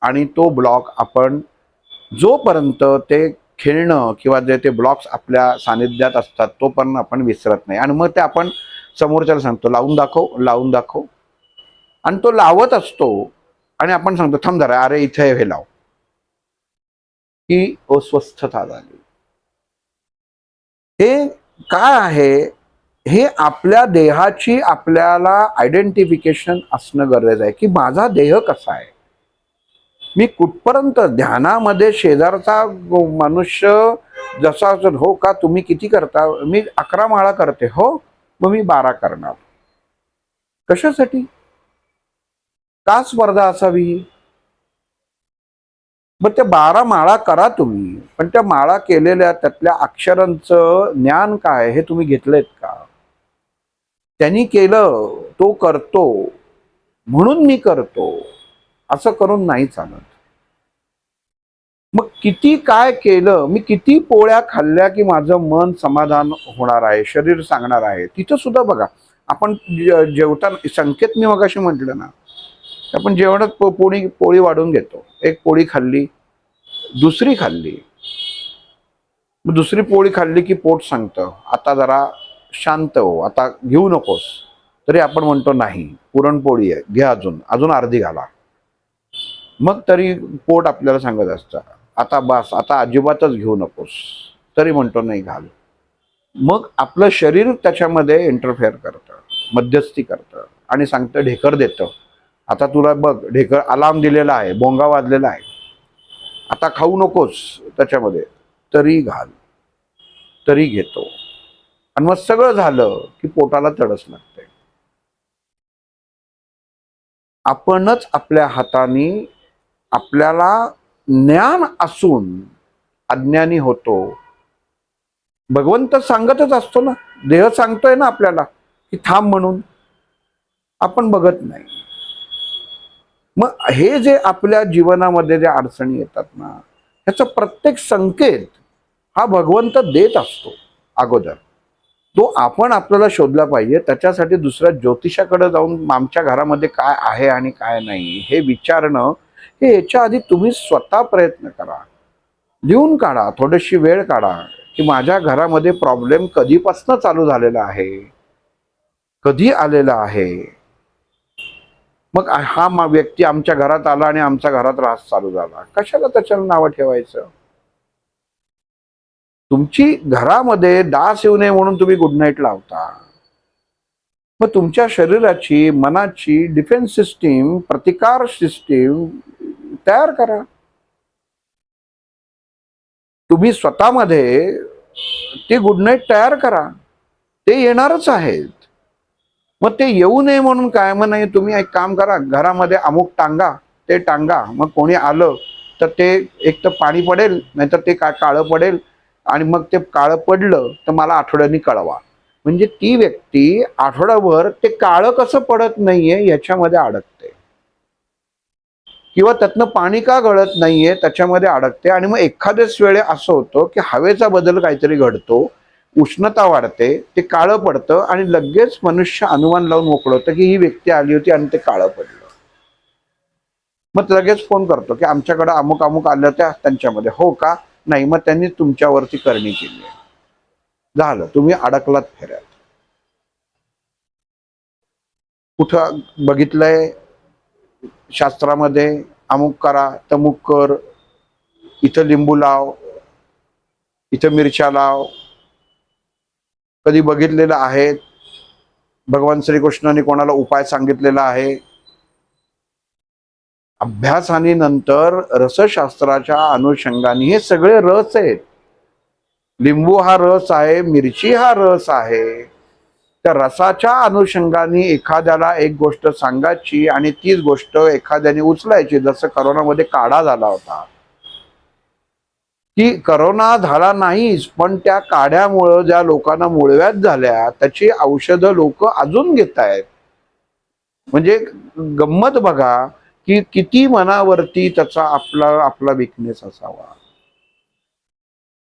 आणि तो ब्लॉक आपण जोपर्यंत ते खेळणं किंवा जे ते ब्लॉक्स आपल्या सानिध्यात असतात तोपर्यंत आपण विसरत नाही. आणि मग ते आपण समोरच्याला सांगतो लावून दाखव, लावून दाखव. आणि तो लावत असतो आणि आपण सांगतो थांब जरा, अरे इथे हे लाव, की अस्वस्थता झाली. हे काय आहे, हे आपल्या देहाची आपल्याला आयडेंटिफिकेशन असणं गरजेचं आहे, की माझा देह कसा आहे, मी कुठपर्यंत ध्यानामध्ये शेजारचा मनुष्य जसा हो का तुम्ही किती करता, मी 11 माळा करते, हो मग मी 12 करणार. कशासाठी, का स्पर्धा असावी. मग त्या 12 माळा करा तुम्ही, पण त्या माळा केलेल्या त्यातल्या अक्षरांचं ज्ञान काय हे तुम्ही घेतलेत का. त्यांनी केलं, तो करतो म्हणून मी करतो, असं करून नाही चालत. मग किती काय केलं, मी किती पोळ्या खाल्ल्या की माझं मन समाधान होणार आहे, शरीर सांगणार आहे. तिथं सुद्धा बघा, आपण जेवताना संकेत मी मगाशी म्हटलं ना, आपण जेवणात पोळी वाढून घेतो. एक पोळी खाल्ली, दुसरी खाल्ली, दुसरी पोळी खाल्ली की पोट सांगतं आता जरा शांत हो, आता घेऊ नकोस. तरी आपण म्हणतो नाही, पुरणपोळी आहे, घ्या, अजून अजून अर्धी घाला. मग तरी पोट आपल्याला सांगत असतं आता बस, आता अजिबातच घेऊ नकोस. तरी म्हणतो नाही, घाल. मग आपलं शरीर त्याच्यामध्ये इंटरफेअर करतं, मध्यस्थी करतं आणि सांगतं, ढेकर देतं, आता तुला बघ ढेकर अलार्म दिलेला आहे, भोंगा वाजलेला आहे, आता खाऊ नकोस त्याच्यामध्ये. तरी घाल, तरी घेतो. आणि मग सगळं झालं की पोटाला तडस लागते. आपणच आपल्या हाताने, आपल्याला ज्ञान असून अज्ञानी होतो. भगवंत सांगतच असतो ना, देह सांगतोय ना आपल्याला की थांब म्हणून, आपण बघत नाही. मग हे जे आपल्या जीवनामध्ये जे अडचणी येतात ना, ह्याचा प्रत्येक संकेत हा भगवंत देत असतो अगोदर. तो आपण आपल्याला शोधला पाहिजे. त्याच्यासाठी दुसऱ्या ज्योतिषाकडे जाऊन आमच्या घरामध्ये काय आहे आणि काय नाही हे विचारणं, हे याच्या आधी तुम्ही स्वतः प्रयत्न करा. लिहून काढा, थोडीशी वेळ काढा, की माझ्या घरामध्ये प्रॉब्लेम कधीपासून चालू झालेला आहे, कधी आलेला आहे. मग हा व्यक्ती आमच्या घरात आला आणि आमच्या घरात त्रास चालू झाला, कशाला त्याच्याला नावं ठेवायचं. तुमची घरामध्ये डास येऊ नये म्हणून तुम्ही गुड नाईट लावता. मग तुमच्या शरीराची, मनाची डिफेन्स सिस्टीम, प्रतिकार सिस्टीम तयार करा. तुम्ही स्वतःमध्ये ती गुड नाईट तयार करा, ते येणारच आहेत. मग ते येऊ नये म्हणून काय, मग नाही तुम्ही एक काम करा, घरामध्ये अमुक टांगा, ते टांगा. मग कोणी आलं तर ते एक तर पाणी पडेल, नाहीतर ते काळं पडेल, आणि मग ते काळं पडलं तर मला आठवड्यानी कळवा. म्हणजे ती व्यक्ती आठवडाभर ते काळं कसं पडत नाहीये याच्यामध्ये अडकते, किंवा त्यातनं पाणी का गळत नाहीये त्याच्यामध्ये अडकते. आणि मग एखाद्याच वेळे असं होतं की हवेचा बदल काहीतरी घडतो, उष्णता वाढते, ते काळं पडतं आणि लगेच मनुष्य अनुमान लावून मोकळं होतं की ही व्यक्ती आली होती आणि ते काळं पडलं. मग लगेच फोन करतो की आमच्याकडे अमुक अमुक आल्या त्या त्यांच्यामध्ये, हो का, नाही, मग त्यांनी तुमच्यावरती करणी केली आहे. झालं, तुम्ही अडकलात फेऱ्यात. कुठं बघितलंय शास्त्रामध्ये, अमुक करा, तमुक कर, इथं लिंबू लाव, इथं मिरच्या लाव. कधी बघितलेलं आहे भगवान श्रीकृष्णाने कोणाला उपाय सांगितलेला आहे. अभ्यासाने नंतर रसशास्त्राच्या अनुषंगाने हे सगळे रस आहेत. लिंबू हा रस आहे, मिरची हा रस आहे. त्या रसाच्या अनुषंगाने एखाद्याला एक गोष्ट सांगायची आणि तीच गोष्ट एखाद्याने उचलायची. जसं करोनामध्ये काढा झाला होता, की करोना झाला नाहीच, पण त्या काढ्यामुळं ज्या लोकांना मुळव्याध झाल्या त्याची औषधं लोक अजून घेत आहेत. म्हणजे गंमत बघा की किती मनावरती त्याचा आपला आपला विकनेस असावा.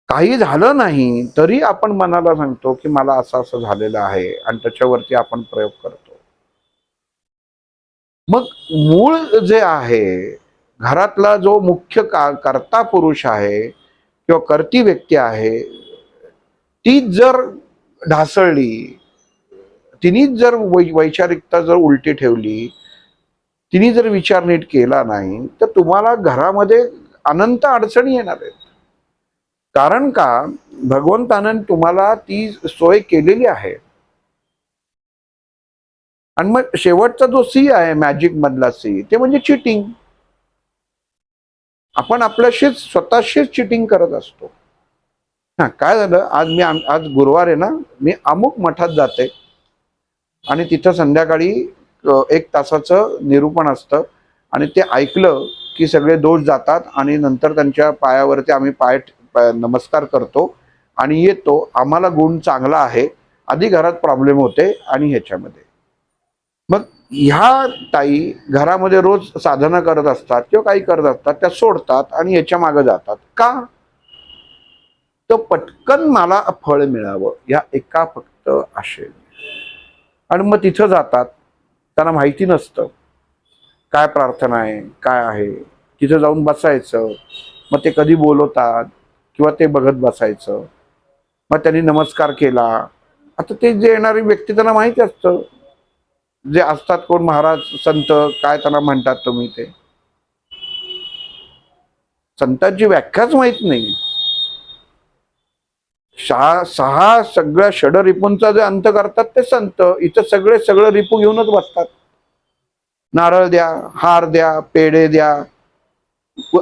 काही झालं नाही तरी आपण मनाला सांगतो की मला असं असं झालेलं आहे आणि त्याच्यावरती आपण प्रयोग करतो. मग मूळ जे आहे, घरातला जो मुख्य कर्ता पुरुष आहे किंवा कर्ती व्यक्ती आहे, तीच जर ढासळली, तिनेच जर वैचारिकता जर उलटी ठेवली, तिने जर विचार नीट केला नाही, तर तुम्हाला घरामध्ये अनंत अडचणी येणार आहेत. कारण का, भगवंतानं तुम्हाला ती सोय केलेली आहे. आणि मग शेवटचा जो सी आहे, मॅजिक मधला सी, ते म्हणजे चिटिंग. आपण आपल्याशीच स्वतःशीच चिटिंग करत असतो. हा, काय झालं, आज गुरुवार आहे ना, मी अमुक मठात जाते आणि तिथं संध्याकाळी 1 तासाचं निरूपण असतं आणि ते ऐकलं की सगळे दोष जातात आणि नंतर त्यांच्या पायावरती आम्ही नमस्कार करतो आणि येतो. आम्हाला गुण चांगला आहे. आधी घरात प्रॉब्लेम होते आणि ह्याच्यामध्ये मग ह्या ताई घरामध्ये रोज साधना करत असतात किंवा काही करत असतात, त्या सोडतात आणि याच्या मागे जातात का? तर पटकन मला फळ मिळावं या एका फक्त आशेने. आणि मग तिथं जातात, त्यांना माहिती नसतं काय प्रार्थना आहे, काय आहे. तिथं जाऊन बसायचं, मग ते कधी बोलवतात किंवा ते बघत बसायचं. मग त्यांनी नमस्कार केला. आता ते जे येणारी व्यक्ती त्यांना माहिती असतं, जे असतात कोण महाराज संत काय त्यांना म्हणतात तुम्ही, ते संतांची व्याख्याच माहित नाही. 6 सगळ्या षड रिपूंचा जे अंत करतात ते संत. इथं सगळं रिपू घेऊनच बसतात. नारळ द्या, हार द्या, पेढे द्या,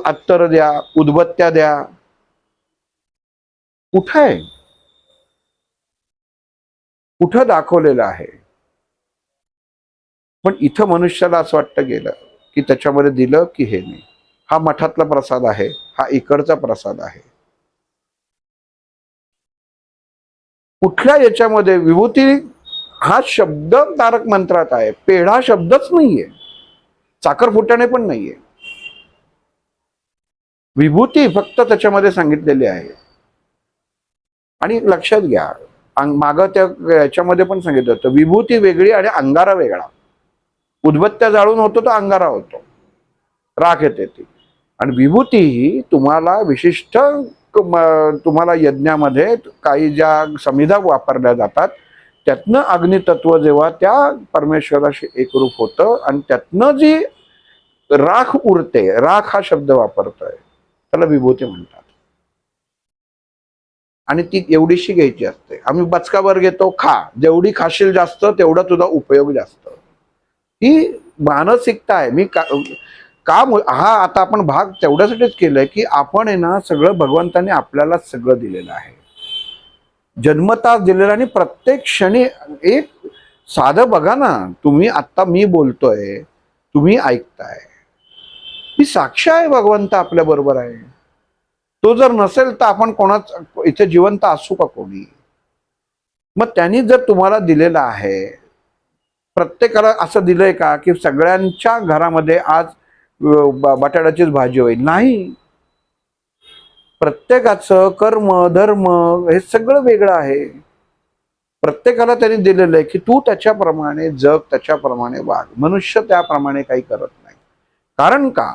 अत्तर द्या, उदबत्त्या द्या. कुठं आहे, कुठं दाखवलेलं आहे? पण इथं मनुष्याला असं वाटतं गेलं की त्याच्यामध्ये दिलं की हे नाही. हा मठातला प्रसाद आहे, हा इकडचा प्रसाद आहे. कुठल्या याच्यामध्ये विभूती हा शब्द तारक मंत्रात आहे, पेढा शब्दच नाहीये, साखर फुटाणे पण नाहीये. विभूती फक्त त्याच्यामध्ये सांगितलेली आहे. आणि लक्षात घ्या, मागं त्या याच्यामध्ये पण सांगितलं होतं, विभूती वेगळी आणि अंगारा वेगळा. उदबत्त्या जाळून होतो तो अंगारा होतो, राख येते ती. आणि विभूती ही तुम्हाला विशिष्ट तुम्हाला यज्ञामध्ये काही ज्या समिधा वापरल्या जातात, त्यातनं अग्नितत्व जेव्हा त्या परमेश्वराशी एकरूप होतं आणि त्यातनं जी राख उरते, राख हा शब्द वापरतोय, त्याला विभूती म्हणतात. आणि ती एवढीशी घ्यायची असते. आम्ही बचकावर घेतो, खा, जेवढी खाशील जास्त तेवढा तुझा उपयोग जास्त. ही मानसिकता आहे. मी हा आता आपण भाग तेवढ्यासाठीच केलाय की आपण आहे ना, सगळं भगवंताने आपल्याला सगळं दिलेलं आहे, जन्मताच दिलेलं. आणि प्रत्येक क्षणी एक साधं बघा ना, तुम्ही आता मी बोलतोय, तुम्ही ऐकताय, ही साक्ष आहे भगवंत आपल्या बरोबर आहे. तो जर नसेल तर आपण कोणाच इथे जिवंत असू का कोणी? मग त्यांनी जर तुम्हाला दिलेलं आहे, प्रत्येकाला असं दिलंय का की सगळ्यांच्या घरामध्ये आज बटाट्याचीच भाजी होईल? नाही. प्रत्येकाचं कर्म धर्म हे सगळं वेगळं आहे. प्रत्येकाला त्यांनी दिलेलं आहे की तू त्याच्याप्रमाणे जग, त्याच्याप्रमाणे वाग. मनुष्य त्याप्रमाणे काही करत नाही. कारण का,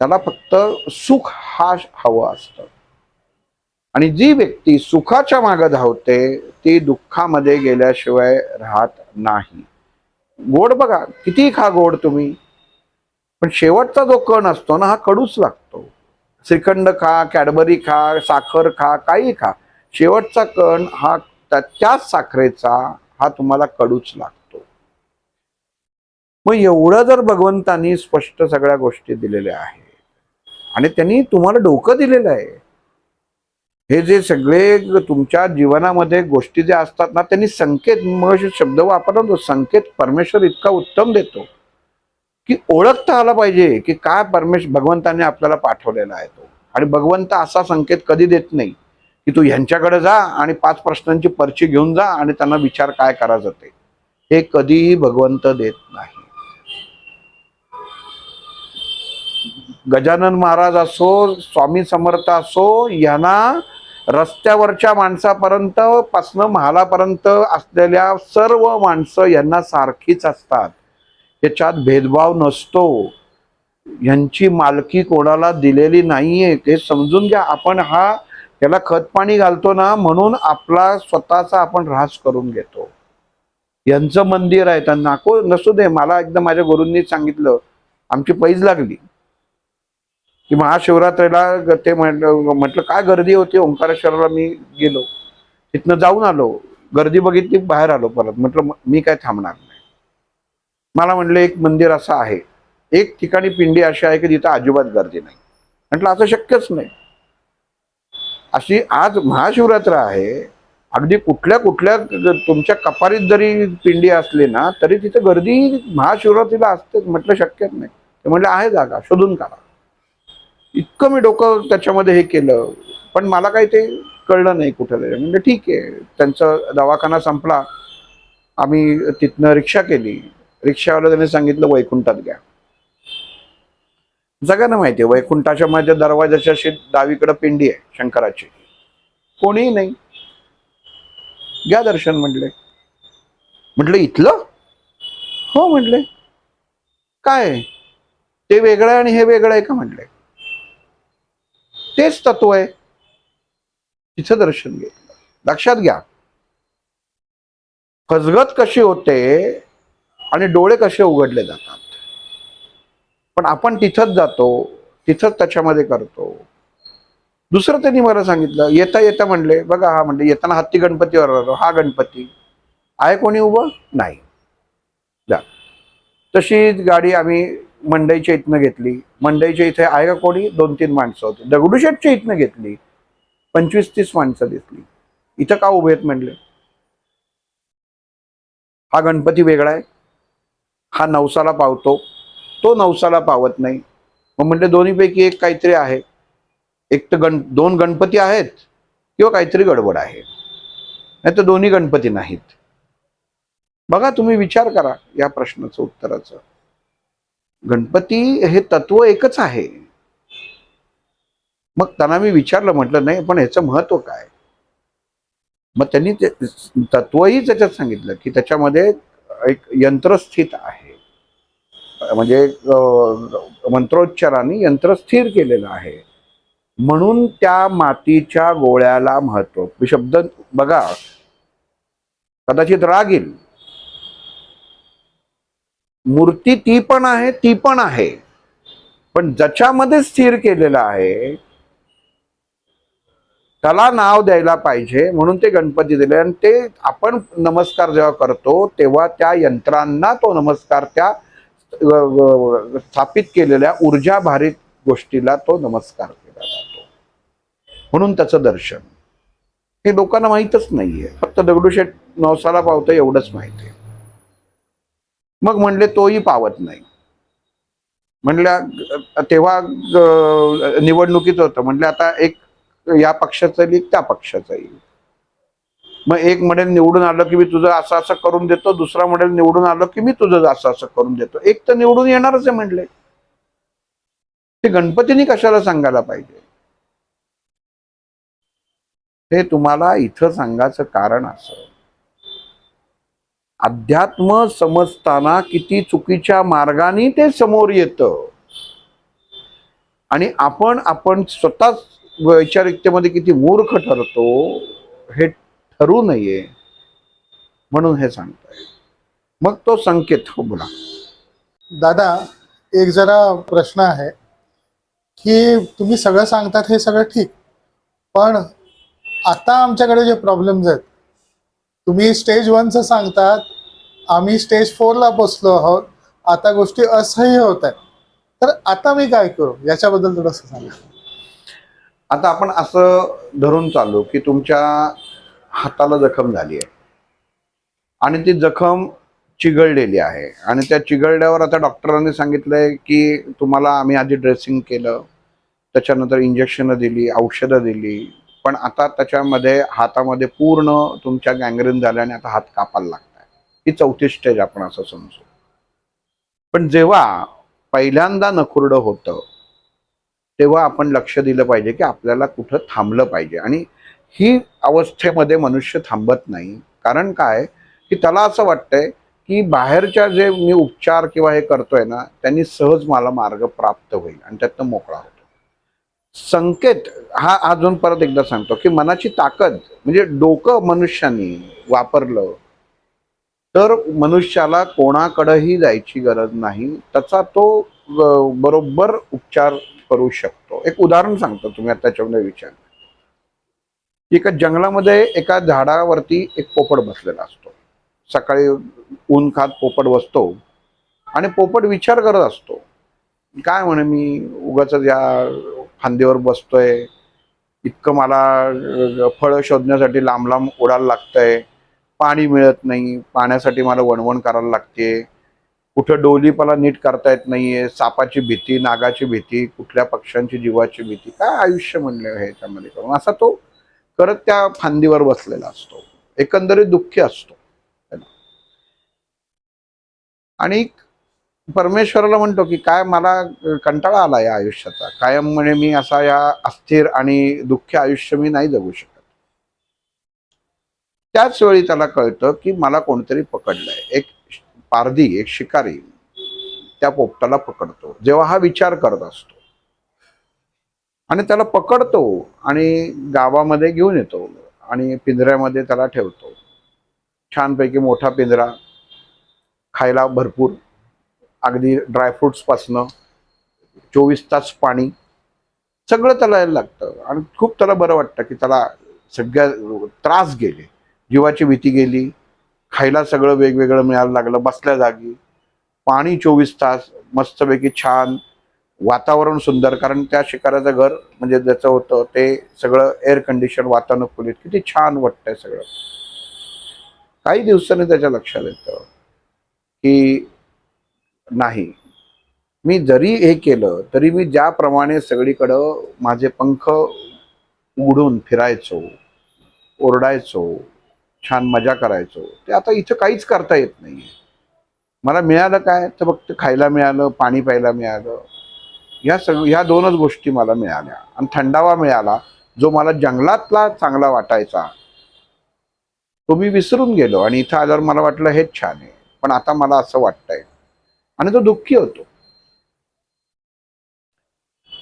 त्याला फक्त सुख हा हवं असतं. आणि जी व्यक्ती सुखाच्या मागे धावते ती दुःखामध्ये गेल्याशिवाय राहत नाही. गोड बघा, किती खा गोड तुम्ही, पण शेवटचा जो कण असतो ना, हा कडूच लागतो. श्रीखंड खा, कॅडबरी खा, साखर खा, काही खा, शेवटचा कण हा त्याच साखरेचा हा तुम्हाला कडूच लागतो. मग एवढं जर भगवंतांनी स्पष्ट सगळ्या गोष्टी दिलेल्या आहेत आणि त्यांनी तुम्हाला डोकं दिलेलं आहे, हे जे सगळे तुमच्या जीवनामध्ये गोष्टी ज्या असतात ना, त्यांनी संकेत, मग शब्द वापरला तो संकेत, परमेश्वर इतका उत्तम देतो की ओळखता आला पाहिजे की काय भगवंताने आपल्याला पाठवलेला आहे तो. आणि भगवंत असा संकेत कधी देत नाही की तू ह्यांच्याकडे जा आणि 5 प्रश्नांची पर्ची घेऊन जा आणि त्यांना विचार काय करायचं ते. हे कधीही भगवंत देत नाही. गजानन महाराज असो, स्वामी समर्थ असो, यांना रस्त्यावरच्या माणसापर्यंत पासनं महालापर्यंत असलेल्या सर्व माणसं यांना सारखीच असतात, त्याच्यात भेदभाव नसतो. ह्यांची मालकी कोणाला दिलेली नाहीये, ते समजून घ्या. आपण हा त्याला खत पाणी घालतो ना, म्हणून आपला स्वतःचा आपण ऱ्हास करून घेतो. यांचं मंदिर आहे, तर नको नसू दे. मला एकदा माझ्या गुरूंनी सांगितलं, आमची पैज लागली की महाशिवरात्रीला ते म्हटलं काय गर्दी होती ओंकारेश्वराला. मी गेलो, तिथनं जाऊन आलो, गर्दी बघितली, बाहेर आलो परत. म्हटलं मी काय थांबणार नाही. मला म्हणले एक मंदिर असं आहे, एक ठिकाणी पिंडी अशी आहे की तिथं अजिबात गर्दी नाही. म्हटलं असं शक्यच नाही. अशी आज महाशिवरात्र आहे, अगदी कुठल्या कुठल्या तुमच्या कपारीत जरी पिंडी असली ना, तरी तिथे गर्दी महाशिवरात्रीला असतेच. म्हटलं शक्यच नाही. ते म्हटलं आहे जागा, शोधून काढा. इतकं मी डोकं त्याच्यामध्ये हे केलं, पण मला काही ते कळलं नाही कुठं. म्हणजे ठीक आहे, त्यांचा दवाखाना संपला, आम्ही तिथनं रिक्षा केली. रिक्षावाला त्याने सांगितलं वैकुंठात घ्या. सगळ्यांना माहिती आहे वैकुंठाच्या माझ्या दरवाजाच्या डावीकडे पिंडी आहे शंकराची. कोणीही नाही, घ्या दर्शन म्हटले. म्हटलं इथलं? हो म्हटले. काय ते वेगळं आहे आणि हे वेगळं आहे का म्हटले. तेच तत्व आहे. तिचं दर्शन घेतलं. लक्षात घ्या, फसगत कशी होते आणि डोळे कसे उघडले जातात. पण आपण तिथंच जातो, तिथंच त्याच्यामध्ये करतो. दुसरं त्यांनी मला सांगितलं, येता येता म्हणले बघा, हा म्हणले येताना हत्ती गणपतीवर आलो, हा गणपती आहे, कोणी उभं नाही. जा. तशी गाडी आम्ही मंडईच्या इथनं घेतली. मंडईच्या इथे आहे का कोणी, 2-3 माणसं होती. दगडूशेठच्या इथनं घेतली, 25-30 माणसं दिसली. इथं का उभे आहेत म्हणले. हा गणपती वेगळा आहे, हा नवसाला पावतो, तो नवसाला पावत नाही. मग म्हणले दोन्हीपैकी एक काहीतरी आहे. एक तर दोन गणपती आहेत किंवा काहीतरी गडबड आहे, नाही तर दोन्ही गणपती नाहीत. बघा, तुम्ही विचार करा या प्रश्नाचं उत्तराचं. गणपती हे तत्व एकच आहे. मग त्यांना मी विचारलं, म्हटलं नाही पण ह्याचं महत्व काय. मग त्यांनी ते तत्वही त्याच्यात सांगितलं की त्याच्यामध्ये एक यंत्र स्थित आहे, म्हणजे मंत्रोच्चाराने यंत्र स्थिर केलेलं आहे, म्हणून त्या मातीच्या गोळ्याला महत्व. शब्द बघा, कदाचित राग येईल, मूर्ती ती पण आहे, ती पण आहे, पण ज्याच्यामध्ये स्थिर केलेलं आहे त्याला नाव द्यायला पाहिजे, म्हणून ते गणपती दिले. आणि ते आपण नमस्कार जेव्हा करतो तेव्हा त्या यंत्रांना तो नमस्कार, त्या स्थापित केलेल्या ऊर्जाभारित गोष्टीला तो नमस्कार केला जातो. म्हणून त्याचं दर्शन हे लोकांना माहीतच नाहीये. फक्त दगडूशेठ नवसाला पावतं एवढंच माहिती आहे. मग म्हणले तोही पावत नाही. म्हणल्या तेव्हा निवडणुकीच होतं. म्हणले आता एक या पक्षाचं येईल, त्या पक्षाचं येईल. मग एक मॉडेल निवडून आलं की मी तुझं असं असं करून देतो, दुसरा मॉडेल निवडून आलं की मी तुझं असं असं करून देतो. एक तर निवडून येणारच आहे म्हणले. ते गणपतींनी कशाला सांगायला पाहिजे. हे तुम्हाला इथं सांगायचं कारण असं, अध्यात्म समजताना किती चुकीच्या मार्गाने ते समोर येतं आणि आपण स्वतःच वैचारिकतेमध्ये किती मूर्ख ठरतो हे ठरू नये म्हणून हे सांगताय. मग तो संकेत. हो बोला दादा, एक जरा प्रश्न आहे की तुम्ही सगळं सांगतात हे सगळं ठीक, पण आता आमच्याकडे जे प्रॉब्लेम्स आहेत, तुम्ही स्टेज 1चं सांगतात, आम्ही स्टेज 4ला पोचलो आहोत, आता गोष्टी असह्य होत आहेत. तर आता मी काय करू याच्याबद्दल थोडंसं सांगा. आता आपण असं धरून चालू की तुमच्या हाताला जखम झाली आहे आणि ती जखम चिघळलेली आहे आणि त्या चिघळल्यावर आता डॉक्टरांनी सांगितलंय की तुम्हाला आम्ही आधी ड्रेसिंग केलं, त्याच्यानंतर इंजेक्शनं दिली, औषधं दिली, पण आता त्याच्यामध्ये हातामध्ये पूर्ण तुमच्या गँग्रीन झाल्याने आता हात कापायला लागताय. ही 4थी स्टेज आपण असं समजू. पण जेव्हा पहिल्यांदा नखुरडं होतं तेव्हा आपण लक्ष दिलं पाहिजे की आपल्याला कुठं थांबलं पाहिजे. आणि ही अवस्थेमध्ये मनुष्य थांबत नाही. कारण काय की त्याला असं वाटतंय की बाहेरच्या जे मी उपचार किंवा हे करतोय ना, त्यांनी सहज मला मार्ग प्राप्त होईल आणि त्यातनं मोकळा होतो. संकेत हा अजून परत एकदा सांगतो की मनाची ताकद म्हणजे डोकं मनुष्याने वापरलं तर मनुष्याला कोणाकडेही जायची गरज नाही, त्याचा तो बरोबर उपचार करू शकतो. एक उदाहरण सांगतो, तुम्ही आता त्याच्यामध्ये विचार. एका जंगलामध्ये एका झाडावरती एक पोपट बसलेला असतो. सकाळी ऊन खात पोपट बसतो आणि पोपट विचार करत असतो, काय म्हणे मी उगाच या फांदीवर बसतोय, इतकं मला फळं शोधण्यासाठी लांब लांब उडायला लागतंय, पाणी मिळत नाही, पाण्यासाठी मला वणवण करायला लागते, कुठं डोली मला नीट करता येत नाहीये, सापाची भीती, नागाची भीती, कुठल्या पक्ष्यांची जीवाची भीती, काय आयुष्य म्हणलं ह्याच्यामध्ये करून, असा तो करत त्या फांदीवर बसलेला असतो. एकंदरीत दुःखी असतो. आणि परमेश्वराला म्हणतो की काय मला कंटाळा आला या आयुष्याचा, कायम म्हणे मी असा या अस्थिर आणि दुःखी आयुष्य मी नाही जगू शकत. त्याच वेळी त्याला कळतं की मला कोणतरी पकडलंय. एक पारधी, एक शिकारी त्या पोपटाला पकडतो जेव्हा हा विचार करत असतो, आणि त्याला पकडतो आणि गावामध्ये घेऊन येतो आणि पिंजऱ्यामध्ये त्याला ठेवतो. छानपैकी मोठा पिंजरा, खायला भरपूर, अगदी ड्रायफ्रुट्स पासनं 24 तास पाणी, सगळं त्याला यायला लागतं आणि खूप त्याला बरं वाटतं की त्याला सगळ्या त्रास गेले, जीवाची भीती गेली, खायला सगळं वेगवेगळं मिळायला लागलं, बसल्या जागी पाणी 24 तास, मस्तपैकी छान वातावरण सुंदर, कारण त्या शिकाऱ्याचं घर म्हणजे ज्याचं होतं ते सगळं एअर कंडिशन, वातानुकूलित, किती छान वाटतंय सगळं. काही दिवसांनी त्याच्या लक्षात येतं की नाही, मी जरी हे केलं तरी मी ज्याप्रमाणे सगळीकडं माझे पंख उघडून फिरायचो, ओरडायचो, छान मजा करायचो, ते आता इथं काहीच करता येत नाही. मला मिळालं काय, तर फक्त खायला मिळालं, पाणी प्यायला मिळालं, ह्या दोनच गोष्टी मला मिळाल्या आणि थंडावा मिळाला, जो मला जंगलातला चांगला वाटायचा तो मी विसरून गेलो आणि इथं आल्यावर मला वाटलं हेच छान आहे, पण आता मला असं वाटतंय, आणि तो दुःखी होतो.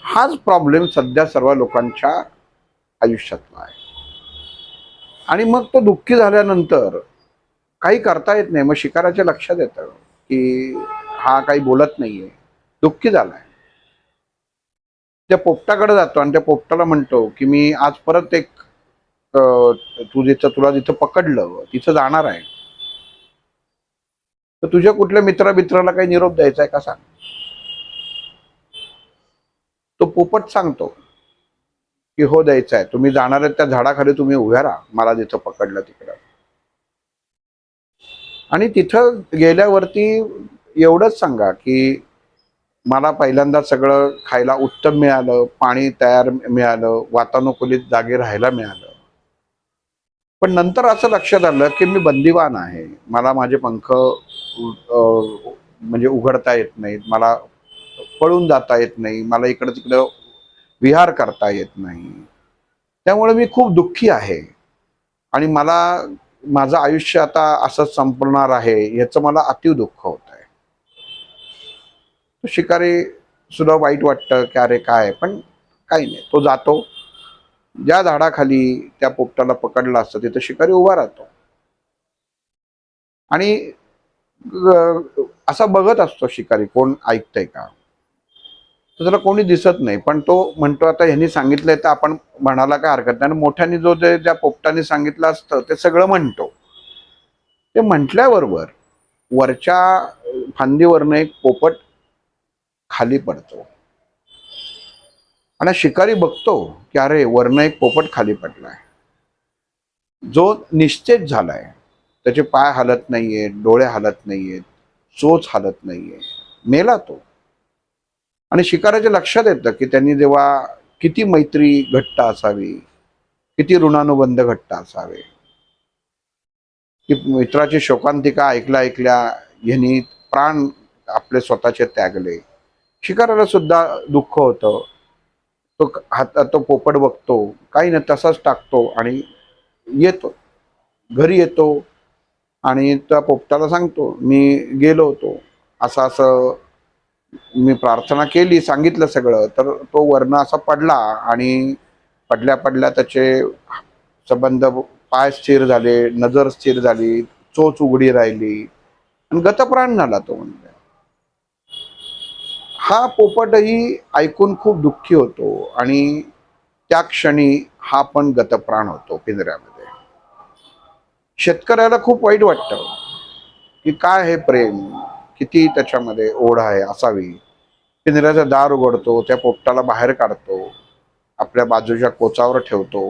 हाच प्रॉब्लेम सध्या सर्व लोकांच्या आयुष्यातला आहे. आणि मग तो दुःखी झाल्यानंतर काही करता येत नाही. मग शिकाराच्या लक्षात येतं की हा काही बोलत नाहीये, दुःखी झालाय. त्या पोपटाकडे जातो आणि त्या पोपटाला म्हणतो की मी आज परत एक तुला जिथं पकडलं तिथं जाणार आहे, तर तुझ्या कुठल्या मित्राला काही निरोप द्यायचा आहे का सांग. तो पोपट सांगतो की हो द्यायचा आहे, तुम्ही जाणार आहे त्या झाडाखाली तुम्ही उभ्या राहा, मला जिथं पकडलं तिकडं. आणि तिथं गेल्यावरती एवढंच सांगा की मला पहिल्यांदा सगळं खायला उत्तम मिळालं, पाणी तयार मिळालं, वातानुकूलित जागी राहायला मिळालं, पण नंतर असं लक्षात आलं की मी बंदिवान आहे, मला माझे पंख म्हणजे उघडता येत नाहीत, मला पळून जाता येत नाही, मला इकडं तिकडं विहार करता येत नाही, त्यामुळे मी खूप दुःखी आहे आणि मला माझं आयुष्य आता असंच संपणार आहे याचं मला अतीव दुःख होत आहे. तो शिकारी सुद्धा वाईट वाटतं की अरे काय, पण काही नाही, तो जातो ज्या झाडाखाली त्या पोपटाला पकडलं असतं तिथं शिकारी उभा राहतो आणि असा बघत असतो शिकारी कोण ऐकतंय का. तर त्याला कोणी दिसत नाही, पण तो म्हणतो आता ह्यांनी सांगितलंय तर आपण म्हणायला काय हरकत नाही. आणि मोठ्याने जो जे ज्या पोपटाने सांगितलं असतं ते सगळं म्हणतो. ते म्हटल्याबरोबर वरच्या फांदीवरनं एक पोपट खाली पडतो आणि शिकारी बघतो की अरे वरनं एक पोपट खाली पडलाय, जो निश्चेत झालाय. त्याचे पाय हालत नाहीयेत, डोळे हालत नाहीयेत, चोच हालत नाहीये, मेला तो. आणि शिकाऱ्याच्या लक्षात येतं की त्यांनी जेव्हा किती मैत्री घट्ट असावी, किती ऋणानुबंध घट्ट असावे, की मित्राची शोकांतिका ऐकल्या ऐकल्या यांनी प्राण आपले स्वतःचे त्यागले. शिकाऱ्याला सुद्धा दुःख होतं. तो हातात तो पोपट बघतो, काही नाही तसाच टाकतो आणि येतो घरी येतो. आणि त्या पोपटाला सांगतो, मी गेलो होतो, असं असं मी प्रार्थना केली, सांगितलं सगळं. तर तो वरनं असा पडला आणि पडल्या पडल्या त्याचे संबंध, पाय स्थिर झाले, नजर स्थिर झाली, चोच उघडी राहिली आणि गतप्राण झाला तो. म्हणजे हा पोपटही ऐकून खूप दुःखी होतो आणि त्या क्षणी हा पण गतप्राण होतो पिंजऱ्यामध्ये. शेतकऱ्याला खूप वाईट वाटतं की काय हे प्रेम, किती त्याच्यामध्ये ओढ आहे असावी. पिंजऱ्याचं दार उघडतो, त्या पोपटाला बाहेर काढतो, आपल्या बाजूच्या कोचावर ठेवतो.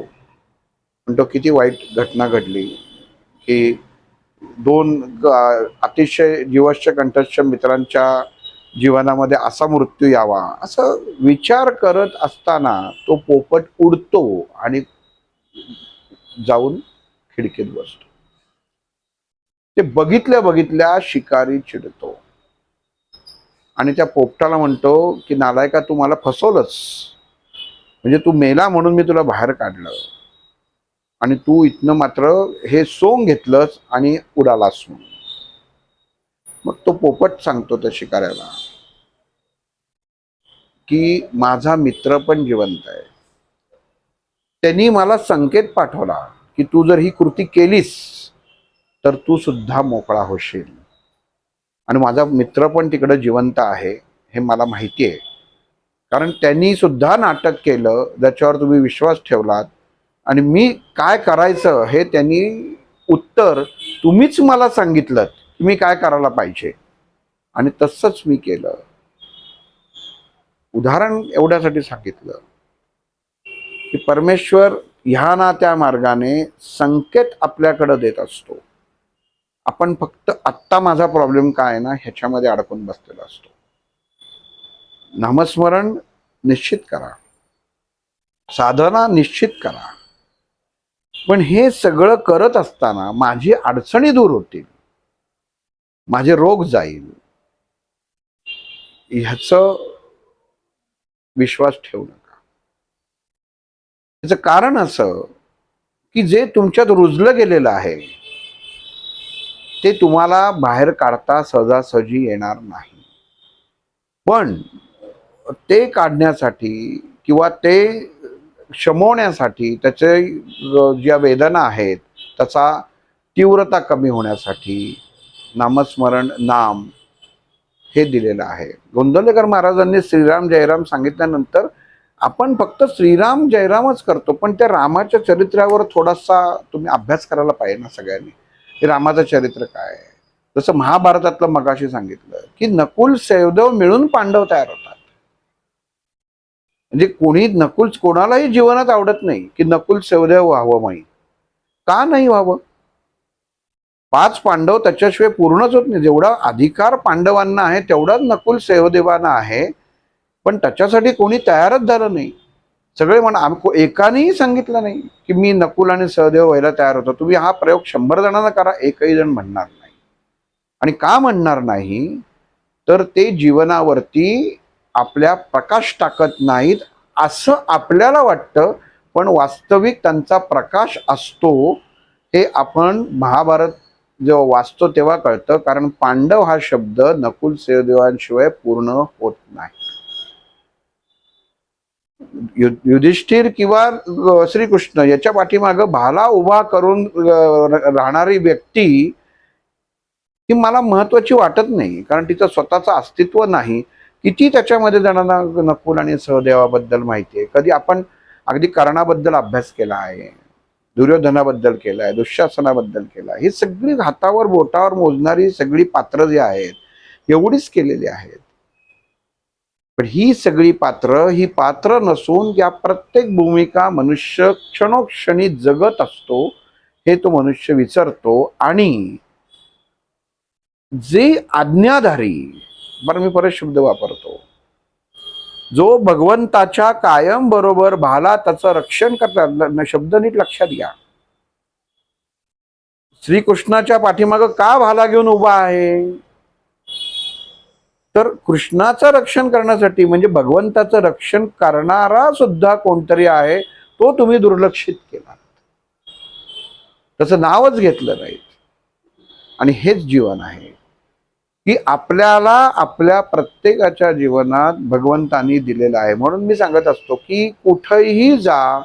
म्हणतो किती वाईट घटना घडली की दोन अतिशय जीवश्य कंठस्थ मित्रांच्या जीवनामध्ये असा मृत्यू यावा. असं विचार करत असताना तो पोपट उडतो आणि जाऊन खिडकीत बसतो. ते बघितल्या बघितल्या शिकारी चिडतो आणि त्या पोपटाला म्हणतो की नालायका, तू मला फसवलंस. म्हणजे तू मेला म्हणून मी तुला बाहेर काढलं आणि तू इथनं मात्र हे सोंग घेतलंस आणि उडालास म्हणून. मग तो पोपट सांगतो त्या शिकाऱ्याला की माझा मित्र पण जिवंत आहे. त्यांनी मला संकेत पाठवला की तू जर ही कृती केलीस तर तू सुद्धा मोकळा होशील. आणि माझा मित्र पण तिकडे जिवंत आहे हे मला माहिती आहे, कारण त्यांनी सुद्धा नाटक केलं ज्याच्यावर तुम्ही विश्वास ठेवलात. आणि मी काय करायचं हे त्यांनी उत्तर तुम्हीच मला सांगितलं की मी काय करायला पाहिजे आणि तसंच मी केलं. उदाहरण एवढ्यासाठी सांगितलं की परमेश्वर ह्या ना त्या मार्गाने संकेत आपल्याकडे देत असतो. आपण फक्त आत्ता माझा प्रॉब्लेम काय आहे ना ह्याच्यामध्ये अडकून बसलेला असतो. नामस्मरण निश्चित करा, साधना निश्चित करा, पण हे सगळं करत असताना माझी अडचणी दूर होतील, माझे रोग जाईल, ह्याचं विश्वास ठेवू नका. याचं कारण असं की जे तुमच्यात रुजलं गेलेलं आहे ते तुम्हाला बाहेर काढता सहजासहजी येणार नाही. पण ते काढण्यासाठी किंवा ते शमवण्यासाठी, त्याचे ज्या वेदना आहेत त्याचा तीव्रता कमी होण्यासाठी नामस्मरण, नाम हे दिलेलं आहे. गोंदवलेकर महाराजांनी श्रीराम जयराम सांगितल्यानंतर आपण फक्त श्रीराम जयरामच करतो, पण त्या रामाच्या चरित्रावर थोडासा तुम्ही अभ्यास करायला पाहिजे ना सगळ्यांनी. हे रामाचं चरित्र काय आहे. जसं महाभारतातलं मगाशी सांगितलं की नकुल सहदेव मिळून पांडव तयार होतात. म्हणजे कोणी नकुल, कोणालाही जीवनात आवडत नाही की नकुल सहदेव व्हावं माई. का नाही व्हावं? 5 पांडव त्याच्याशिवाय पूर्णच होत नाही. जेवढा अधिकार पांडवांना आहे तेवढाच नकुल सहदेवांना आहे, पण त्याच्यासाठी कोणी तयारच झालं नाही. सगळे एकानेही सांगितलं नाही की मी नकुल आणि सहदेव व्हायला तयार होतो. तुम्ही हा प्रयोग 100 जणांना करा, एकही जण म्हणणार नाही. आणि का म्हणणार नाही? तर ते जीवनावरती आपल्या प्रकाश टाकत नाहीत असं आपल्याला वाटतं, पण वास्तविक त्यांचा प्रकाश असतो हे आपण महाभारत जेव्हा वाचतो तेव्हा कळतं. कारण पांडव हा शब्द नकुल सहदेवांशिवाय पूर्ण होत नाही. युधिष्ठिर किंवा श्रीकृष्ण याच्या पाठीमागं भाला उभा करून राहणारी व्यक्ती ही मला महत्वाची वाटत नाही, कारण तिचं स्वतःचं अस्तित्व नाही. किती त्याच्यामध्ये जणांना नकुल आणि सहदेवाबद्दल माहिती आहे. कधी आपण अगदी कर्णाबद्दल अभ्यास केला आहे, दुर्योधनाबद्दल केला आहे, दुःशासनाबद्दल केला आहे. ही सगळी हातावर बोटावर मोजणारी सगळी पात्र जी आहेत एवढीच केलेली आहेत. पण ही सगळी पात्र ही पात्र नसून या प्रत्येक भूमिका मनुष्य क्षणोक्षणी जगत असतो हे तो मनुष्य विसरतो. आणि जे आज्ञाधारी, बरं मी परत शब्द वापरतो, जो भगवंताच्या कायम बरोबर भाला त्याचं रक्षण करतात. शब्द नीट लक्षात घ्या. श्रीकृष्णाच्या पाठीमागं का भाला घेऊन उभा आहे? तर कृष्णाचं रक्षण करण्यासाठी, म्हणजे भगवंताचं रक्षण करणारा सुद्धा कोणतरी आहे, तो तुम्ही दुर्लक्षित केला, त्याचं नावच घेतलं नाही. आणि हेच जीवन आहे की आपल्याला आपल्या प्रत्येकाच्या जीवनात भगवंतानी दिलेलं आहे. म्हणून मी सांगत असतो की कुठेही जा,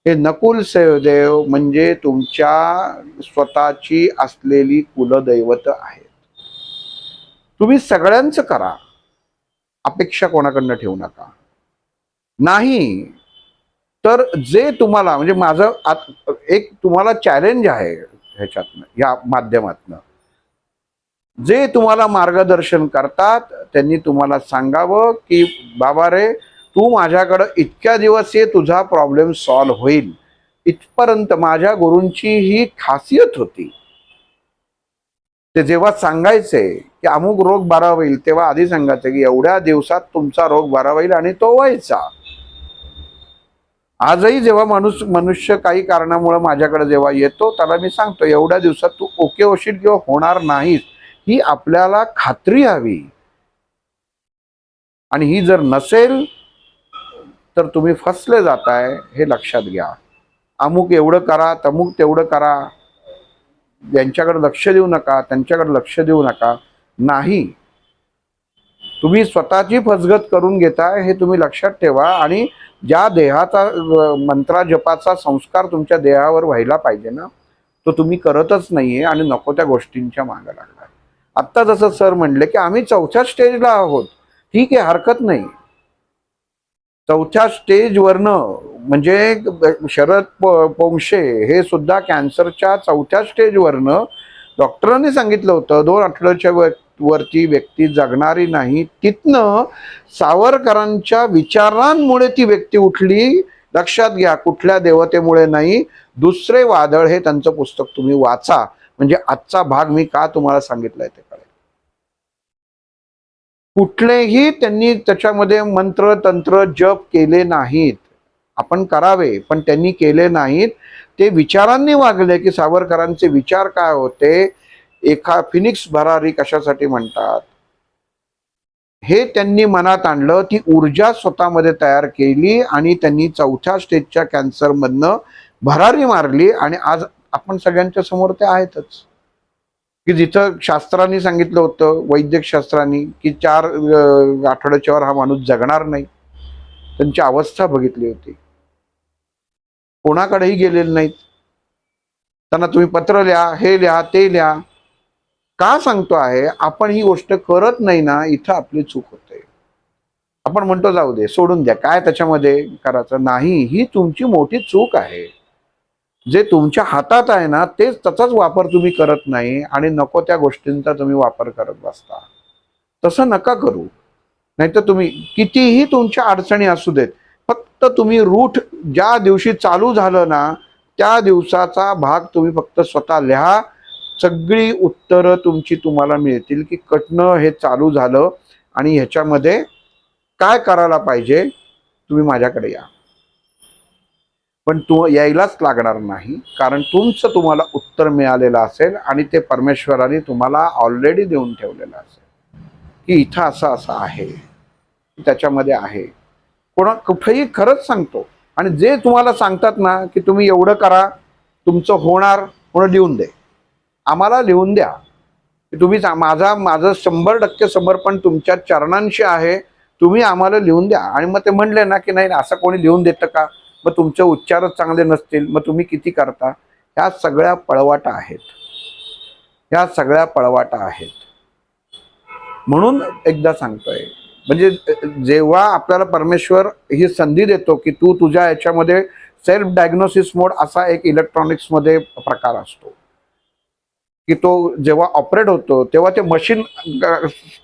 हे नकुल सहदेव म्हणजे तुमच्या स्वतःची असलेली कुलदैवत आहेत. तुम्ही सगळ्यांचं करा, अपेक्षा कोणाकडनं ठेवू नका. नाही तर जे तुम्हाला म्हणजे माझं एक तुम्हाला चॅलेंज आहे ह्याच्यातनं, या माध्यमातनं, जे तुम्हाला मार्गदर्शन करतात त्यांनी तुम्हाला सांगावं की बाबा रे, तू माझ्याकडं इतक्या दिवस ये, तुझा प्रॉब्लेम सॉल्व्ह होईल. इथपर्यंत माझ्या गुरूंची ही खासियत होती. ते जेव्हा सांगायचे की अमुक रोग बरा होईल, तेव्हा आधी सांगायचे की एवढ्या दिवसात तुमचा रोग बरा होईल, आणि तो व्हायचा. आजही जेव्हा मनुष्य काही कारणामुळे माझ्याकडे जेव्हा येतो, त्याला मी सांगतो एवढ्या दिवसात तू ओके होशील किंवा होणार नाहीस, ही आपल्याला खात्री हवी. आणि ही जर नसेल तर तुम्ही फसले जाताय, हे लक्षात घ्या. अमुक एवढं करा, तमुक तेवढं करा, यांच्याकडे लक्ष देऊ नका, त्यांच्याकडे लक्ष देऊ नका. नाही, तुम्ही स्वतःची फसगत करून घेताय हे तुम्ही लक्षात ठेवा. आणि ज्या देहाचा मंत्रा जपाचा संस्कार तुमच्या देहावर व्हायला पाहिजे ना, तो तुम्ही करतच नाहीये आणि नको त्या गोष्टींच्या मागे लागलाय. आत्ता जसं सर म्हणले की आम्ही 4थ्या स्टेजला आहोत, ठीक आहे, हरकत नाही. 4थ्या स्टेजवरनं म्हणजे शरद पोंक्षे हे सुद्धा कॅन्सरच्या 4थ्या स्टेजवरनं डॉक्टरांनी सांगितलं होतं 2 आठवड्याच्या वरती व्यक्ती जगणारी नाही. तिथनं सावरकरांच्या विचारांमुळे ती व्यक्ती उठली. लक्षात घ्या, कुठल्या देवतेमुळे नाही. दुसरे वादळ हे त्यांचं पुस्तक तुम्ही वाचा, म्हणजे आजचा भाग मी का तुम्हाला सांगितलाय ते कळेल. कुठलेही त्यांनी त्याच्यामध्ये मंत्र तंत्र जप केले नाहीत. आपण करावे, पण त्यांनी केले नाहीत. ते विचारांनी वागले की सावरकरांचे विचार काय होते, एका फिनिक्स भरारी कशासाठी म्हणतात, हे त्यांनी मनात आणलं. ती ऊर्जा स्वतःमध्ये तयार केली आणि त्यांनी 4थ्या स्टेजच्या कॅन्सरमधनं भरारी मारली. आणि आज आपण सगळ्यांच्या समोर ते आहेतच की जिथं शास्त्रांनी सांगितलं होतं, वैद्यक शास्त्रांनी, की 4 आठवड्याच्या वर हा माणूस जगणार नाही. त्यांची अवस्था बघितली होती. कोणाकडेही गेलेले नाहीत. त्यांना तुम्ही पत्र लिहा, हे लिहा, ते लिहा. का सांगतो आहे, आपण ही गोष्ट करत नाही ना, इथं आपली चूक होते. आपण म्हणतो जाऊ दे, सोडून द्या, काय त्याच्यामध्ये करायचं. नाही, ही तुमची मोठी चूक आहे. जे तुमच्या हातात आहे ना, तेच त्याचाच वापर तुम्ही करत नाही आणि नको त्या गोष्टींचा तुम्ही वापर करत बसता. तसं नका करू. नाहीतर तुम्ही कितीही तुमच्या अडचणी असू देत, फक्त तुम्ही रूट ज्या दिवशी चालू झालं ना, त्या दिवसाचा भाग तुम्ही फक्त स्वतः लिहा. सगळी उत्तरं तुमची तुम्हाला मिळतील की कटणं हे चालू झालं आणि ह्याच्यामध्ये काय करायला पाहिजे. तुम्ही माझ्याकडे या, पण तू यायलाच लागणार नाही, कारण तुमचं तुम्हाला उत्तर मिळालेलं असेल आणि ते परमेश्वराने तुम्हाला ऑलरेडी देऊन ठेवलेलं असेल की इथं असं असं आहे, त्याच्यामध्ये आहे. कुठेही खरंच सांगतो. आणि जे तुम्हाला सांगतात ना की तुम्ही एवढं करा, तुमचं होणार, म्हणून लिहून दे, आम्हाला लिहून द्या की तुम्ही माझं 100% समर्पण तुमच्या चरणांशी आहे, तुम्ही आम्हाला लिहून द्या. आणि मग ते म्हणले ना की नाही असं कोणी लिहून देतं का, मग तुमचे उच्चारच चांगले नसतील, मग तुम्ही किती करता. ह्या सगळ्या पळवाटा आहेत, ह्या सगळ्या पळवाटा आहेत. म्हणून एकदा सांगतोय, म्हणजे जेव्हा आपल्याला परमेश्वर ही संधी देतो की तू तुझ्या याच्यामध्ये सेल्फ डायग्नोसिस मोड असा एक इलेक्ट्रॉनिक्स मध्ये प्रकार असतो की तो जेव्हा ऑपरेट होतो तेव्हा ते मशीन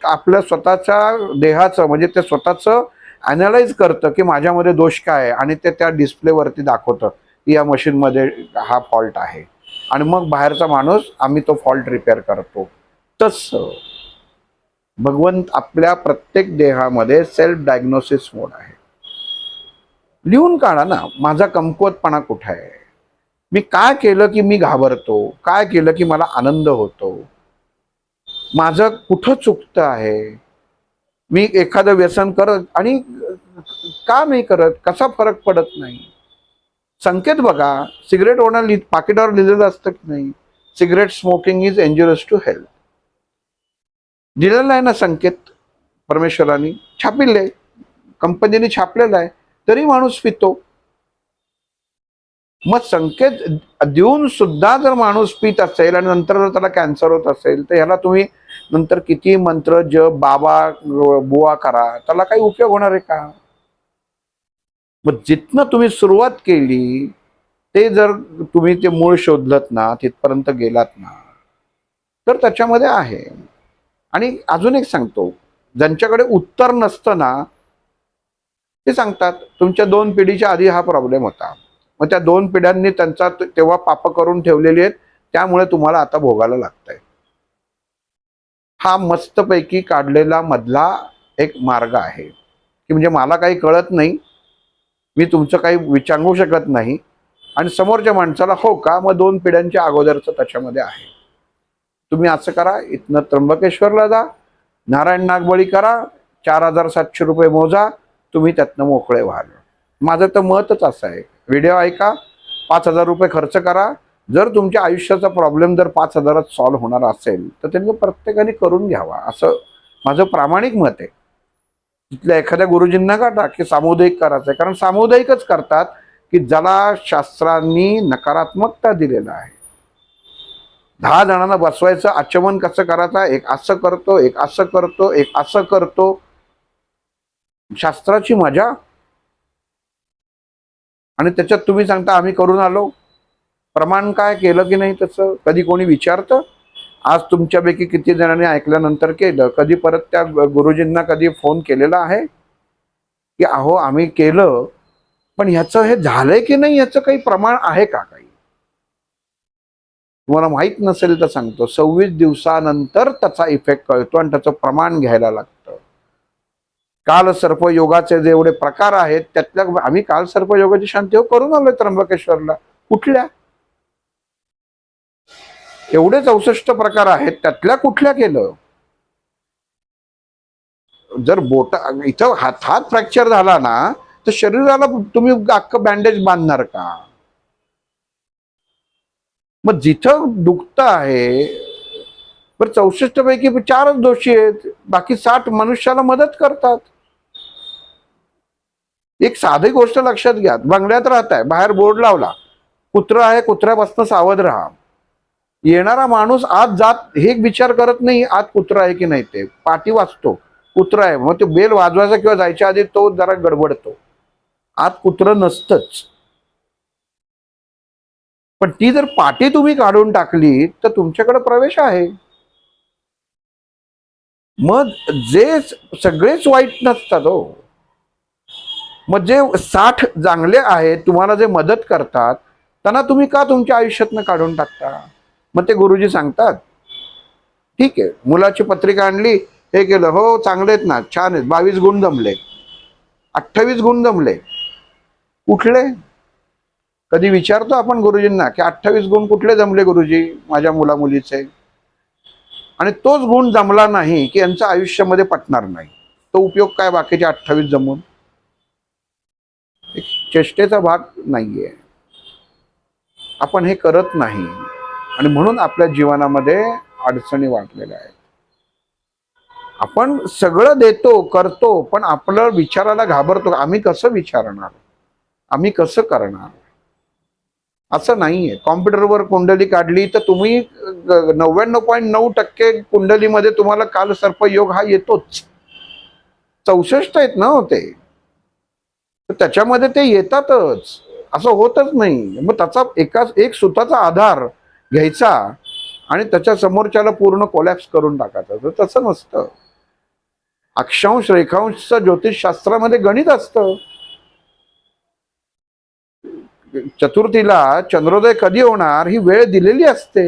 आपल्या स्वतःच्या देहाचं म्हणजे ते स्वतःचं अनालाइज करतं की माझ्यामध्ये दोष काय आहे, आणि ते त्या डिस्प्लेवरती दाखवतं की या मशीनमध्ये हा फॉल्ट आहे. आणि मग बाहेरचा माणूस आम्ही तो फॉल्ट रिपेअर करतो. तसं भगवंत आपल्या प्रत्येक देहामध्ये सेल्फ डायग्नोसिस मोड आहे. लिहून काढा ना, माझा कमकुवतपणा कुठे आहे, मी काय केलं की मी घाबरतो, काय केलं की मला आनंद होतो, माझं कुठं चुकतं आहे, मी एखादं व्यसन करत आणि का नाही करत, कसा फरक पडत नाही. संकेत बघा, सिगरेट ओढणं पाकिटावर लिहिलेलं असतं की नाही, cigarette smoking is injurious to health. दिलेला आहे ना संकेत, परमेश्वरांनी छापिले, कंपनीने छापलेला आहे, तरी माणूस पितो. मग संकेत देऊन सुद्धा जर माणूस पित असेल आणि नंतर जर त्याला कॅन्सर होत असेल, तर ह्याला तुम्ही नंतर किती मंत्र जप बाबा बुवा करा, त्याला काही उपयोग होणार आहे का? मग जिथनं तुम्ही सुरुवात केली ते जर तुम्ही ते मूळ शोधलत ना, तिथपर्यंत गेलात ना, तर त्याच्यामध्ये आहे. आणि अजून एक सांगतो, ज्यांच्याकडे उत्तर नसतं ना, ते सांगतात तुमच्या 2 पिढीच्या आधी हा प्रॉब्लेम होता, मग त्या 2 पिढ्यांनी त्यांचा तेव्हा पाप करून ठेवलेली आहेत, त्यामुळे तुम्हाला आता भोगायला लागतंय. हा मस्तपैकी काढलेला मधला एक मार्ग आहे की म्हणजे मला काही कळत नाही, मी तुमचं काही विचारू शकत नाही, आणि समोरच्या माणसाला हो का, मग 2 पिढ्यांच्या अगोदरचं त्याच्यामध्ये आहे. तुम्ही असं करा, इथनं त्र्यंबकेश्वरला जा, नारायण नागबळी करा, 4,700 रुपये मोजा, तुम्ही त्यातनं मोकळे व्हाल. माझं तर मतच असं आहे. व्हिडिओ ऐका, 5,000 रुपये खर्च करा. जर तुमच्या आयुष्याचा प्रॉब्लेम जर 5,000त सॉल्व्ह होणार असेल तर त्यांनी प्रत्येकाने करून घ्यावा, असं माझं प्रामाणिक मत आहे. तिथल्या एखाद्या गुरुजींना काढा की सामुदायिक करायचं आहे, कारण सामुदायिकच करतात की ज्याला शास्त्रांनी नकारात्मकता दिलेला आहे. 10 जणांना बसवायचं, आचमन कसं करायचं, एक असं करतो, एक असं करतो, एक असं करतो, शास्त्राची मजा. आणि त्याच्यात तुम्ही सांगता आम्ही करून आलो, प्रमाण काय केलं की नाही तसं कधी कोणी विचारतं? आज तुमच्यापैकी किती जणांनी ऐकल्यानंतर केलं? कधी परत त्या गुरुजींना कधी फोन केलेला आहे की अहो आम्ही केलं, पण ह्याचं हे झालंय की नाही, ह्याचं काही प्रमाण आहे का? काही तुम्हाला माहित नसेल तर सांगतो, 26 दिवसानंतर त्याचा इफेक्ट कळतो आणि त्याचं प्रमाण घ्यायला लागतं. काल सर्पयोगाचे जेवढे प्रकार आहेत त्यातल्या आम्ही काल सर्पयोगाची शांती करून आलोय त्र्यंबकेश्वरला. कुठल्या? एवढे 64 प्रकार आहेत, त्यातल्या कुठल्या केलं? जर बोटा इथं हात फ्रॅक्चर झाला ना, तर शरीराला तुम्ही अख्खं बँडेज बांधणार का? मग जिथं दुखतं आहे, बरं 64 पैकी 4च दोषी आहेत, बाकी 60 मनुष्याला मदत करतात. एक साधी गोष्ट लक्षात घ्या, बंगल्यात राहताय, बाहेर बोर्ड लावला, कुत्रा आहे, कुत्र्यापासून सावध राहा. येणारा माणूस आत जात हे विचार करत नाही आत कुत्रा आहे की नाही, ते पाठी वाजतो कुत्रा आहे, मग ते बेल वाजवायचा किंवा जायच्या आधी तो जरा गडबडतो, आत कुत्र नसतंच. पण ती जर पाटी तुम्ही काढून टाकली तर तुमच्याकडे प्रवेश आहे. मग जे सगळेच वाईट नसतात हो. मग जे 60 चांगले आहेत तुम्हाला जे मदत करतात, त्यांना तुम्ही का तुमच्या आयुष्यातनं काढून टाकता? मग ते गुरुजी सांगतात ठीक आहे, मुलाची पत्रिका आणली, हे केलं, हो चांगले आहेत ना, छान आहेत, 22 गुण जमले, 28 गुण जमले. कुठले? कधी विचारतो आपण गुरुजींना की 28 गुण कुठले जमले गुरुजी माझ्या मुला मुलीचे? आणि तोच गुण जमला नाही की यांच्या आयुष्यामध्ये पटणार नाही, तो उपयोग काय बाकीचे 28 जमून? एक चेष्टेचा भाग नाहीये. आपण हे करत नाही आणि म्हणून आपल्या जीवनामध्ये अडचणी वाटलेल्या आहेत. आपण सगळं देतो करतो, पण आपलं विचाराला घाबरतो. आम्ही कसं विचारणार, आम्ही कसं करणार? असं नाहीये. कॉम्प्युटरवर कुंडली काढली तर तुम्ही 99.9% कुंडलीमध्ये तुम्हाला काल सर्पयोग हा येतोच. 64 आहेत ना होते, तर त्याच्यामध्ये ते येतातच, असं होतच नाही. मग त्याचा एक सुताचा आधार घ्यायचा आणि त्याच्या समोरच्याला पूर्ण कोलॅप्स करून टाकायचं, तर तसं नसतं. अक्षांश रेखांशचं ज्योतिषशास्त्रामध्ये गणित असतं. चतुर्थीला चंद्रोदय कधी होणार ही वेळ दिलेली असते.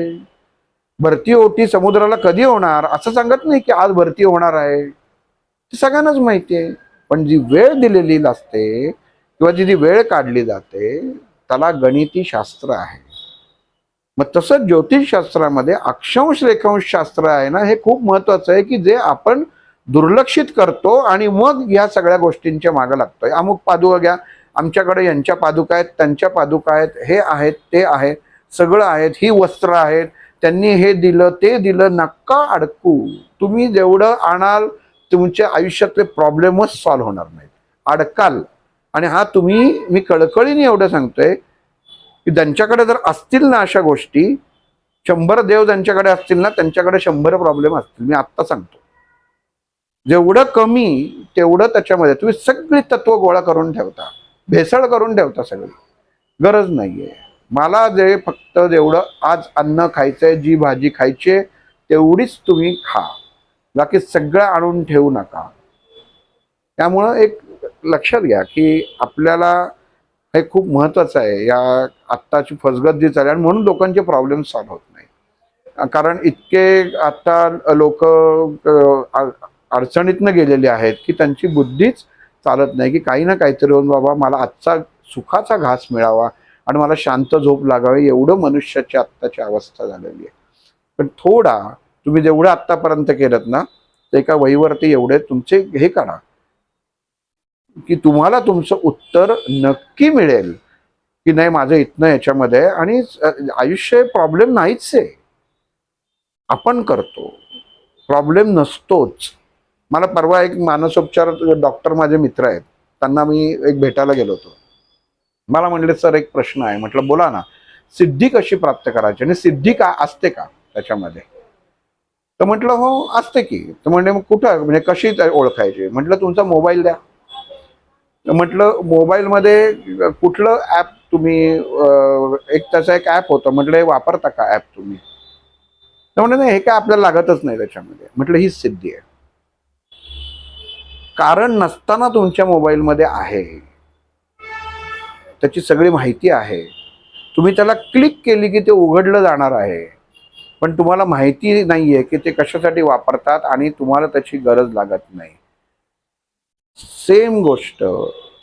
भरती ओटी समुद्राला कधी होणार असं सांगत नाही की आज भरती होणार आहे, ते सगळ्यांनाच माहिती आहे. पण जी वेळ दिलेली असते किंवा जी वेळ काढली जाते त्याला गणिती शास्त्र आहे. मग तसं ज्योतिषशास्त्रामध्ये अक्षांश रेखांश शास्त्र आहे ना, हे खूप महत्वाचं आहे की जे आपण दुर्लक्षित करतो आणि मग या सगळ्या गोष्टींच्या मागे लागतोय. अमुक पादुका घ्या, आमच्याकडे यांच्या पादुका आहेत, त्यांच्या पादुका आहेत, हे आहेत, ते आहेत, सगळं आहेत, ही वस्त्र आहेत, त्यांनी हे दिलं ते दिलं, नका अडकू. तुम्ही जेवढं आणाल तुमच्या आयुष्यातले प्रॉब्लेमच सॉल्व्ह होणार नाहीत, अडकाल. आणि हा तुम्ही, मी कळकळीने एवढं सांगतोय की ज्यांच्याकडे जर असतील ना अशा गोष्टी, 100 देव ज्यांच्याकडे असतील ना त्यांच्याकडे 100 प्रॉब्लेम असतील. मी आत्ता सांगतो. जेवढं कमी तेवढं त्याच्यामध्ये तुम्ही सगळी तत्व गोळा करून ठेवता, भेसळ करून ठेवता. सगळी गरज नाहीये. मला जे फक्त जेवढं आज अन्न खायचंय, जी भाजी खायची तेवढीच तुम्ही खा, बाकी सगळं आणून ठेवू नका. त्यामुळं एक लक्षात घ्या की आपल्याला हे खूप महत्वाचं आहे. या आत्ताची फसगत जी चालली, आणि म्हणून लोकांचे प्रॉब्लेम सॉल्व्ह होत नाही. कारण इतके आता लोक अडचणीतनं गेलेले आहेत की त्यांची बुद्धीच चालत नाही की काही ना काहीतरी होऊन बाबा मला आजचा सुखाचा घास मिळावा आणि मला शांत झोप लागावी, एवढं मनुष्याची आत्ताची अवस्था झालेली आहे. पण थोडा तुम्ही जेवढं आत्तापर्यंत केलं ना, ते एका वहीवरती एवढे तुमचे हे करा की तुम्हाला तुमचं उत्तर नक्की मिळेल की नाही माझं इथनं याच्यामध्ये. आणि आयुष्य प्रॉब्लेम नाहीच आहे, आपण करतो. प्रॉब्लेम नसतोच. मला परवा एक मानसोपचार डॉक्टर माझे मित्र आहेत, त्यांना मी एक भेटायला गेलो होतो. मला म्हणले सर एक प्रश्न आहे. म्हटलं बोला ना. सिद्धी कशी प्राप्त करायची आणि सिद्धी का असते का त्याच्यामध्ये? तर म्हटलं हो असते की. तर म्हणजे मग कुठं, म्हणजे कशी ओळखायची? म्हटलं तुमचा मोबाईल द्या. म्हटलं मोबाईलमध्ये कुठलं ॲप तुम्ही, एक त्याचा एक ॲप होतं. म्हटलं हे वापरता का ॲप तुम्ही? तर म्हणजे नाही हे काय आपल्याला लागतच नाही त्याच्यामध्ये. म्हटलं ही सिद्धी आहे. कारण नसताना तुमच्या मोबाईलमध्ये आहे, त्याची सगळी माहिती आहे. तुम्ही त्याला क्लिक केली की ते उघडलं जाणार आहे, पण तुम्हाला माहिती नाहीये की ते कशासाठी वापरतात आणि तुम्हाला त्याची गरज लागत नाही. सेम गोष्ट,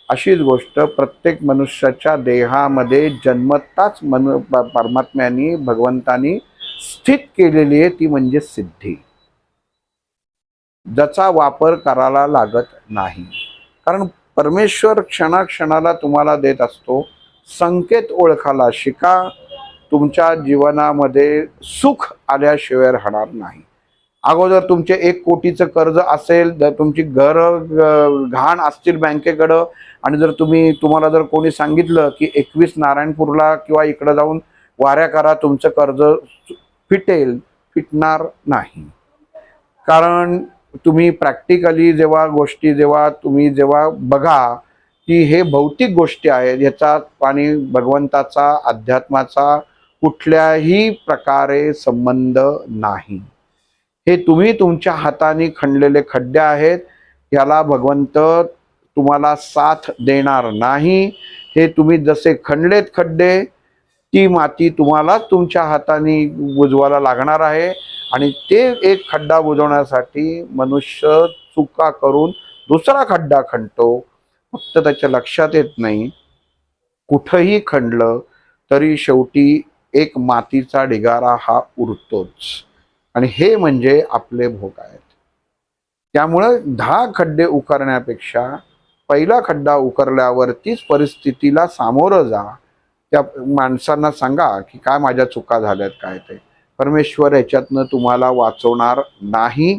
अशीच गोष्ट प्रत्येक मनुष्याच्या देहामध्ये जन्मताच परमात्म्याने, भगवंतानी स्थित केलेली आहे, ती म्हणजे सिद्धी, ज्याचा वापर करायला लागत नाही. कारण परमेश्वर क्षणाक्षणाला तुम्हाला देत असतो. संकेत ओळखायला शिका. तुमच्या जीवनामध्ये सुख आल्याशिवाय राहणार नाही. अगोदर तुमचे 1 कोटीचं कर्ज असेल, जर तुमची घर घाण असतील बँकेकडं, आणि जर तुम्हाला जर कोणी सांगितलं की 21 नारायणपूरला किंवा इकडं जाऊन वाऱ्या करा तुमचं कर्ज फिटेल, फिटणार नाही. कारण तुम्ही प्रॅक्टिकली जेव्हा बघा की हे भौतिक गोष्टी आहेत, ह्याचा आणि भगवंताचा, अध्यात्माचा कुठल्याही प्रकारे संबंध नाही. हे तुम्ही तुमच्या हाताने खणलेले खड्डे आहेत, याला भगवंत तुम्हाला साथ देणार नाही. हे तुम्ही जसे खणलेत खड्डे, ती माती तुम्हाला तुमच्या हाताने बुजवायला लागणार आहे. आणि ते एक खड्डा बुजवण्यासाठी मनुष्य चुका करून दुसरा खड्डा खणतो. फक्त त्याच्या लक्षात येत नाही, कुठंही खणलं तरी शेवटी एक मातीचा ढिगारा हा उरतोच. आणि हे म्हणजे आपले भोग आहेत. त्यामुळं 10 खड्डे उकरण्यापेक्षा पहिला खड्डा उकरल्यावरतीच परिस्थितीला सामोरं जा. त्या माणसांना सांगा की काय माझ्या चुका झाल्यात, काय ते. परमेश्वर याच्यातनं तुम्हाला वाचवणार नाही.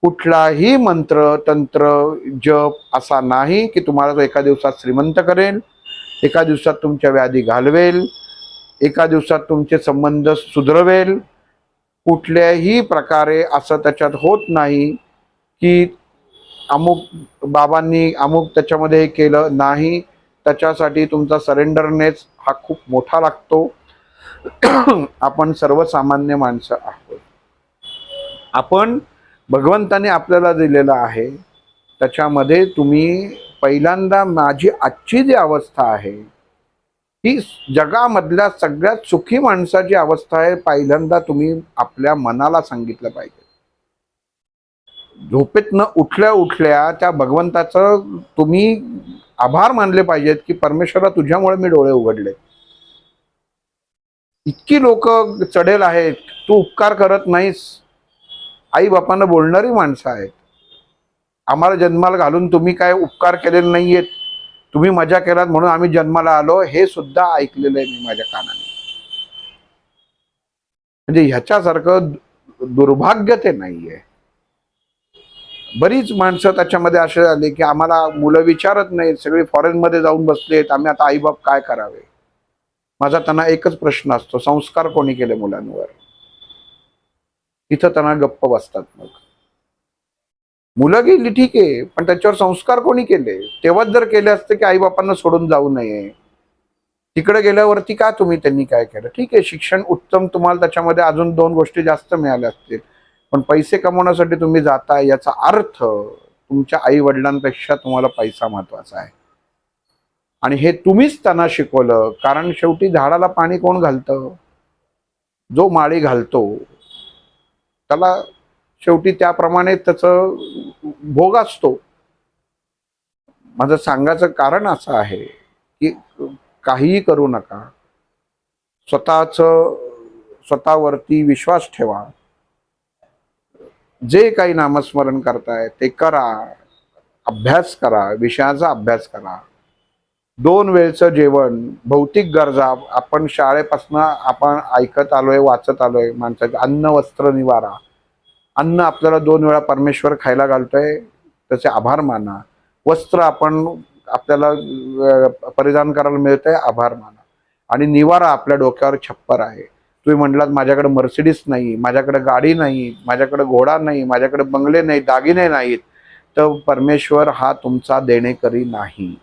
कुठलाही मंत्र, तंत्र, जप असा नाही की तुम्हाला तो एका दिवसात श्रीमंत करेल, एका दिवसात तुमच्या व्याधी घालवेल, एका दिवसात तुमचे संबंध सुधरवेल. कुठल्याही प्रकारे असं त्याच्यात होत नाही की अमुक बाबांनी अमुक त्याच्यामध्ये केलं नाही. त्याच्यासाठी तुमचा सरेंडरनेस हा खूप मोठा लागतो. आपण सर्वसामान्य माणसं आहोत. आपण भगवंताने आपल्याला दिलेलं आहे, त्याच्यामध्ये तुम्ही पहिल्यांदा माझी आजची जी अवस्था आहे ही जगामधल्या सगळ्यात सुखी माणसाची अवस्था आहे, पहिल्यांदा तुम्ही आपल्या मनाला सांगितलं पाहिजे. झोपेतनं उठल्या उठल्या त्या भगवंताचं तुम्ही आभार मानले पाहिजेत की परमेश्वरा तुझ्यामुळे मी डोळे उघडले. इतकी लोक चढेल आहेत, तू उपकार करत नाहीस. आई बापांना बोलणारी माणसं आहेत. आम्हाला जन्माला घालून तुम्ही काय उपकार केलेले नाहीयेत, तुम्ही मजा केलात म्हणून आम्ही जन्माला आलो, हे सुद्धा ऐकलेलं आहे मी माझ्या कानाने. म्हणजे ह्याच्यासारखं दुर्भाग्य ते नाहीये. बरीच माणसं त्याच्यामध्ये असे झाले की आम्हाला मुलं विचारत नाहीत, सगळे फॉरेनमध्ये जाऊन बसलेत, आम्ही आता आईबाप काय करावे. माझा त्यांना एकच प्रश्न असतो, संस्कार कोणी केले मुलांवर? तिथं त्यांना गप्प बसतात. मग मुलं गेली ठीक आहे, पण त्याच्यावर संस्कार कोणी केले? तेव्हाच जर केले असते की आईबापांना सोडून जाऊ नये, तिकडे गेल्यावरती का तुम्ही त्यांनी काय केलं? ठीक आहे, शिक्षण उत्तम, तुम्हाला त्याच्यामध्ये अजून 2 गोष्टी जास्त मिळाल्या असतील, पण पैसे कमवण्यासाठी तुम्ही जाताय याचा अर्थ तुमच्या आई वडिलांपेक्षा तुम्हाला पैसा महत्वाचा आहे. आणि हे तुम्हीच त्यांना शिकवलं, कारण शेवटी झाडाला पाणी कोण घालतं? जो माळी घालतो त्याला शेवटी त्याप्रमाणे त्याचं भोग असतो. माझं सांगायचं कारण असं आहे की काहीही करू नका, स्वतःवरती विश्वास ठेवा. जे काही नामस्मरण करताय ते करा, अभ्यास करा, विषयाचा अभ्यास करा. 2 वेळचं जेवण, भौतिक गरजा आपण शाळेपासून आपण ऐकत आलोय, वाचत आलोय, माणसाचे अन्न, वस्त्र, निवारा. अन्न आपल्याला 2 वेळा परमेश्वर खायला घालतोय, त्याचे आभार माना. वस्त्र आपल्याला परिधान करायला मिळतंय, आभार माना. आणि निवारा, आपल्या डोक्यावर छप्पर आहे. तुम्ही म्हटलात माझ्याकडे मर्सिडीज नाही, माझ्याकडे गाडी नाही, माझ्याकडे घोडा नाही, माझ्याकडे बंगले नाही, दागिने नाहीत, तर परमेश्वर हा तुमचा देणेकरी नाही.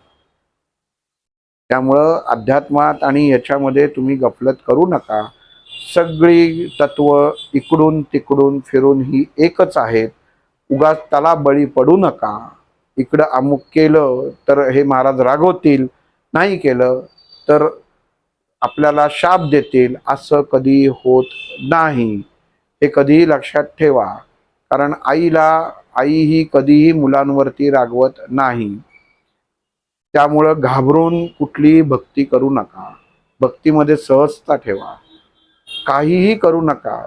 त्यामुळं अध्यात्मात आणि याच्यामध्ये तुम्ही गफलत करू नका. सगळी तत्व इकडून तिकडून फिरून ही एकच आहेत. उगाच त्याला बळी पडू नका. इकडं अमुक केलं तर हे महाराज रागवतील, नाही केलं तर आपल्याला शाप देतील, असं कधी होत नाही. हे कधीही लक्षात ठेवा. कारण आई ही कधीही मुलांवरती रागवत नाही. त्यामुळं घाबरून कुठलीही भक्ती करू नका. भक्तीमध्ये सहजता ठेवा. काहीही करू नका.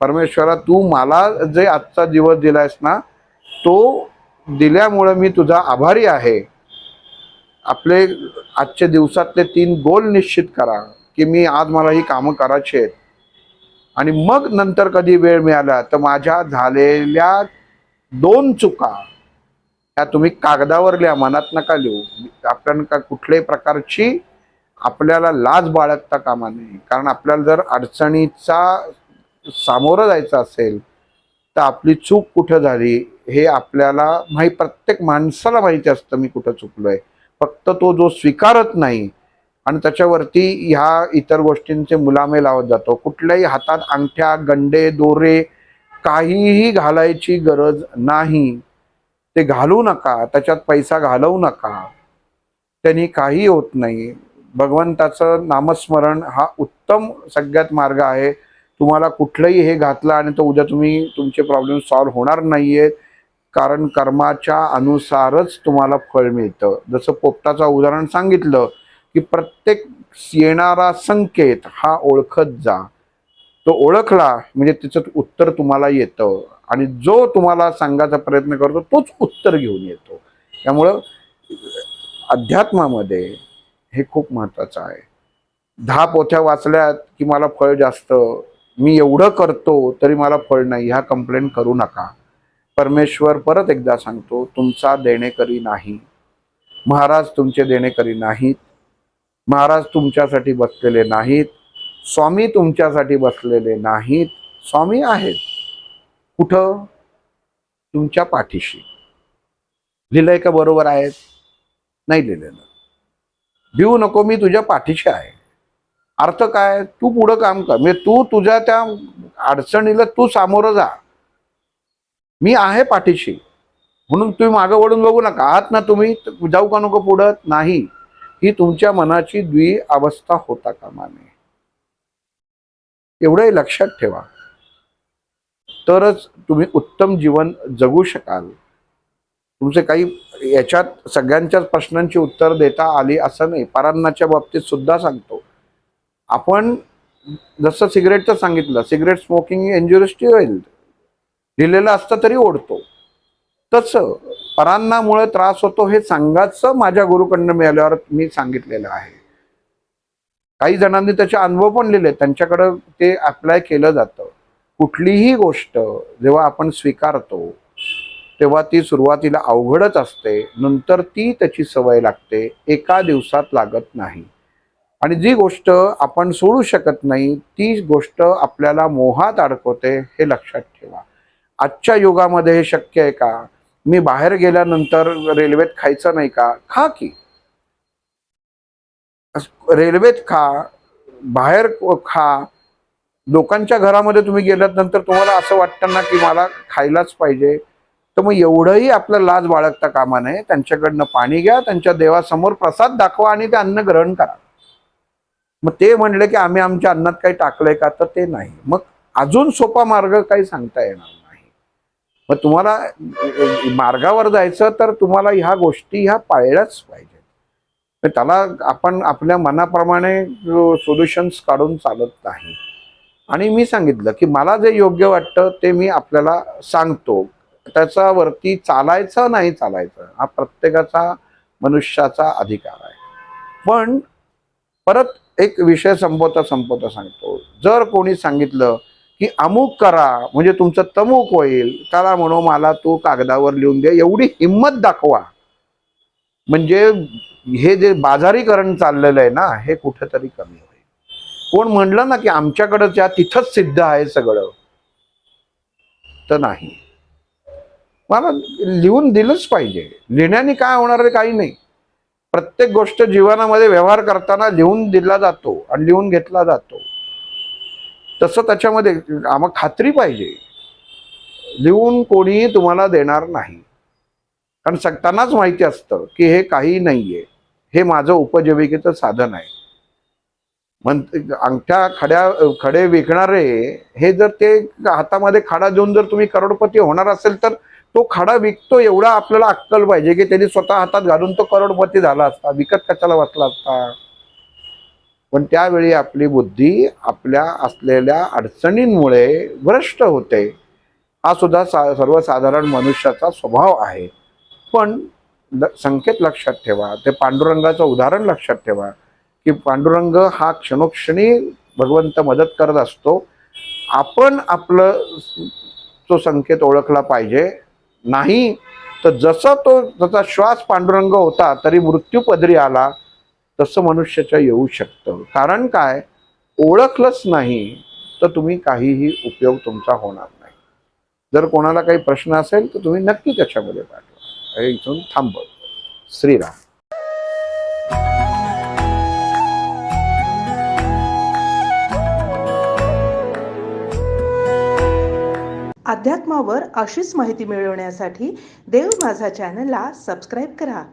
परमेश्वरा, तू मला जे आजचा दिवस दिलायस ना, तो दिल्यामुळे मी तुझा आभारी आहे. आपले आजच्या दिवसातले 3 गोल निश्चित करा की मी आज मला ही कामं करायची आहेत. आणि मग नंतर कधी वेळ मिळाला तर माझ्या झालेल्या 2 चुका त्या तुम्ही कागदावर लिहा, मनात नका लिहू. आपण का कुठल्याही प्रकारची आपल्याला लाज बाळगता कामा नये. कारण आपल्याला जर अडचणीचा सामोरं जायचं असेल तर आपली चूक कुठं झाली हे आपल्याला प्रत्येक माणसाला माहिती असतं, मी कुठं चुकलोय. फक्त तो जो स्वीकारत नाही आणि त्याच्यावरती ह्या इतर गोष्टींचे मुलामे लावत जातो. कुठल्याही हातात अंगठ्या, गंडे, दोरे काहीही घालायची गरज नाही. ते घालू नका, त्याच्यात पैसा घालवू नका, त्यांनी काही होत नाही. भगवंताचं नामस्मरण हा उत्तम सगळ्यात मार्ग आहे. तुम्हाला कुठलंही हे घातलं आणि तो उद्या तुमचे प्रॉब्लेम सॉल्व्ह होणार नाहीयेत. कारण कर्माच्या अनुसारच तुम्हाला फळ मिळतं. जसं पोपटाचं उदाहरण सांगितलं की प्रत्येक येणारा संकेत हा ओळखत जा. तो ओळखला म्हणजे त्याचं उत्तर तुम्हाला येतं आणि जो तुम्हाला सांगायचा प्रयत्न करतो तोच उत्तर घेऊन येतो. त्यामुळं अध्यात्मामध्ये हे खूप महत्वाचं आहे. 10 पोथ्या वाचल्यात की मला फळ जास्त, मी एवढं करतो तरी मला फळ नाही, ह्या कंप्लेंट करू नका. परमेश्वर परत एकदा सांगतो, तुमचा देणेकरी नाही. महाराज तुमचे देणेकरी नाहीत. महाराज तुमच्यासाठी बसलेले नाहीत. स्वामी तुमच्यासाठी बसलेले नाहीत. स्वामी आहेत कुठं? तुमच्या पाठीशी. लिहिलंय का बरोबर आहेत? नाही लिहिलेलं. भिवू नको, मी तुझ्या पाठीशी आहे. अर्थ काय? तू पुढं काम कर, म्हणजे तू तुझ्या त्या अडचणीला तू सामोरं जा. मी आहे पाठीशी. म्हणून तुम्ही मागं वळून बघू नका. आहात ना तुम्ही, जाऊ का नको पुढं? नाही. ही तुमच्या मनाची अवस्था होता कामा नये. एवढंही लक्षात ठेवा. तरच तुम्ही उत्तम जीवन जगू शकाल. तुमचे काही याच्यात सगळ्यांच्याच प्रश्नांची उत्तर देता आली असं नाही. परान्नाच्या बाबतीत सुद्धा सांगतो. आपण जसं सिगरेटचं सांगितलं, cigarette smoking injurious to health लिहिलेलं असतं तरी ओढतो. तसं परान्नामुळे त्रास होतो हे सांगायचं माझ्या गुरुकडनं मिळाल्यावर मी सांगितलेलं आहे. काही जणांनी त्याचे अनुभव पण लिहिले, त्यांच्याकडं ते अप्लाय केलं जातं. कुठलीही गोष्ट जेव्हा आपण स्वीकारतो तेव्हा ती सुरुवातीला अवघडच असते, नंतर ती त्याची सवय लागते, एका दिवसात लागत नाही. आणि जी गोष्ट आपण सोडू शकत नाही ती गोष्ट आपल्याला मोहात अडकवते, हे लक्षात ठेवा. आजच्या युगामध्ये हे शक्य आहे का? मी बाहेर गेल्यानंतर रेल्वेत खायचं नाही का? खा की. रेल्वेत खा, बाहेर खा. लोकांच्या घरामध्ये तुम्ही गेल्यात नंतर तुम्हाला असं वाटतं ना की मला खायलाच पाहिजे, तर मग एवढंही आपलं लाज बाळगता कामा नये. त्यांच्याकडनं पाणी घ्या, त्यांच्या देवासमोर प्रसाद दाखवा आणि ते अन्न ग्रहण करा. मग ते म्हणले की आम्ही आमच्या अन्नात काही टाकलंय का, तर ते नाही. मग अजून सोपा मार्ग काही सांगता येणार नाही. मग तुम्हाला मार्गावर जायचं तर तुम्हाला ह्या गोष्टी ह्या पाळल्याच पाहिजेत. तर त्याला आपण आपल्या मनाप्रमाणे सोल्युशन्स काढून चालत नाही. आणि मी सांगितलं की मला जे योग्य वाटतं ते मी आपल्याला सांगतो. त्याच्यावरती चालायचं नाही चालायचं हा प्रत्येकाचा मनुष्याचा अधिकार आहे. पण परत एक विषय संपवता सांगतो, जर कोणी सांगितलं की अमुक करा म्हणजे तुमचं तमुक होईल, त्याला म्हणू मला तू कागदावर लिहून दे, एवढी हिंमत दाखवा. म्हणजे हे जे बाजारीकरण चाललेलं आहे ना, हे कुठेतरी कमी होईल. कोण म्हणलं ना की आमच्याकडं त्या तिथंच सिद्ध आहे सगळं, तर नाही. मला लिहून दिलंच पाहिजे. लिहिण्याने काय होणार आहे? काही नाही. प्रत्येक गोष्ट जीवनामध्ये व्यवहार करताना लिहून दिला जातो आणि लिहून घेतला जातो. तसं त्याच्यामध्ये आम्हाला खात्री पाहिजे. लिहून कोणीही तुम्हाला देणार नाही. कारण त्यांनाच माहिती असतं की हे काही नाहीये, हे माझं उपजीविकेचं साधन आहे. अंगठ्या खडे विकणारे हे जर ते हातामध्ये खडा देऊन जर तुम्ही करोडपती होणार असेल, तर तो खडा विकतो एवढा आपल्याला अक्कल पाहिजे की त्यांनी स्वतः हातात घालून तो करोडपती झाला असता, विकत कशाला बसला असता. पण त्यावेळी आपली बुद्धी आपल्या असलेल्या अडचणींमुळे भ्रष्ट होते. हा सुद्धा सर्वसाधारण मनुष्याचा स्वभाव आहे. पण संकेत लक्षात ठेवा, ते पांडुरंगाचं उदाहरण लक्षात ठेवा की पांडुरंग हा क्षणोक्षणी भगवंत मदत करत असतो. आपण आपलं तो संकेत ओळखला पाहिजे. नाही तर जसं तो त्याचा श्वास पांडुरंग होता तरी मृत्यू पदरी आला, तसं मनुष्याच्या येऊ शकतं. कारण काय, ओळखलंच नाही तर तुम्ही काहीही उपयोग तुमचा होणार नाही. जर कोणाला काही प्रश्न असेल तर तुम्ही नक्की त्याच्यामध्ये पाठवा. इथून थांबव. श्रीराम. अध्यात्मावर अशीच माहिती मिळवण्यासाठी देव माझा चॅनलला सबस्क्राईब करा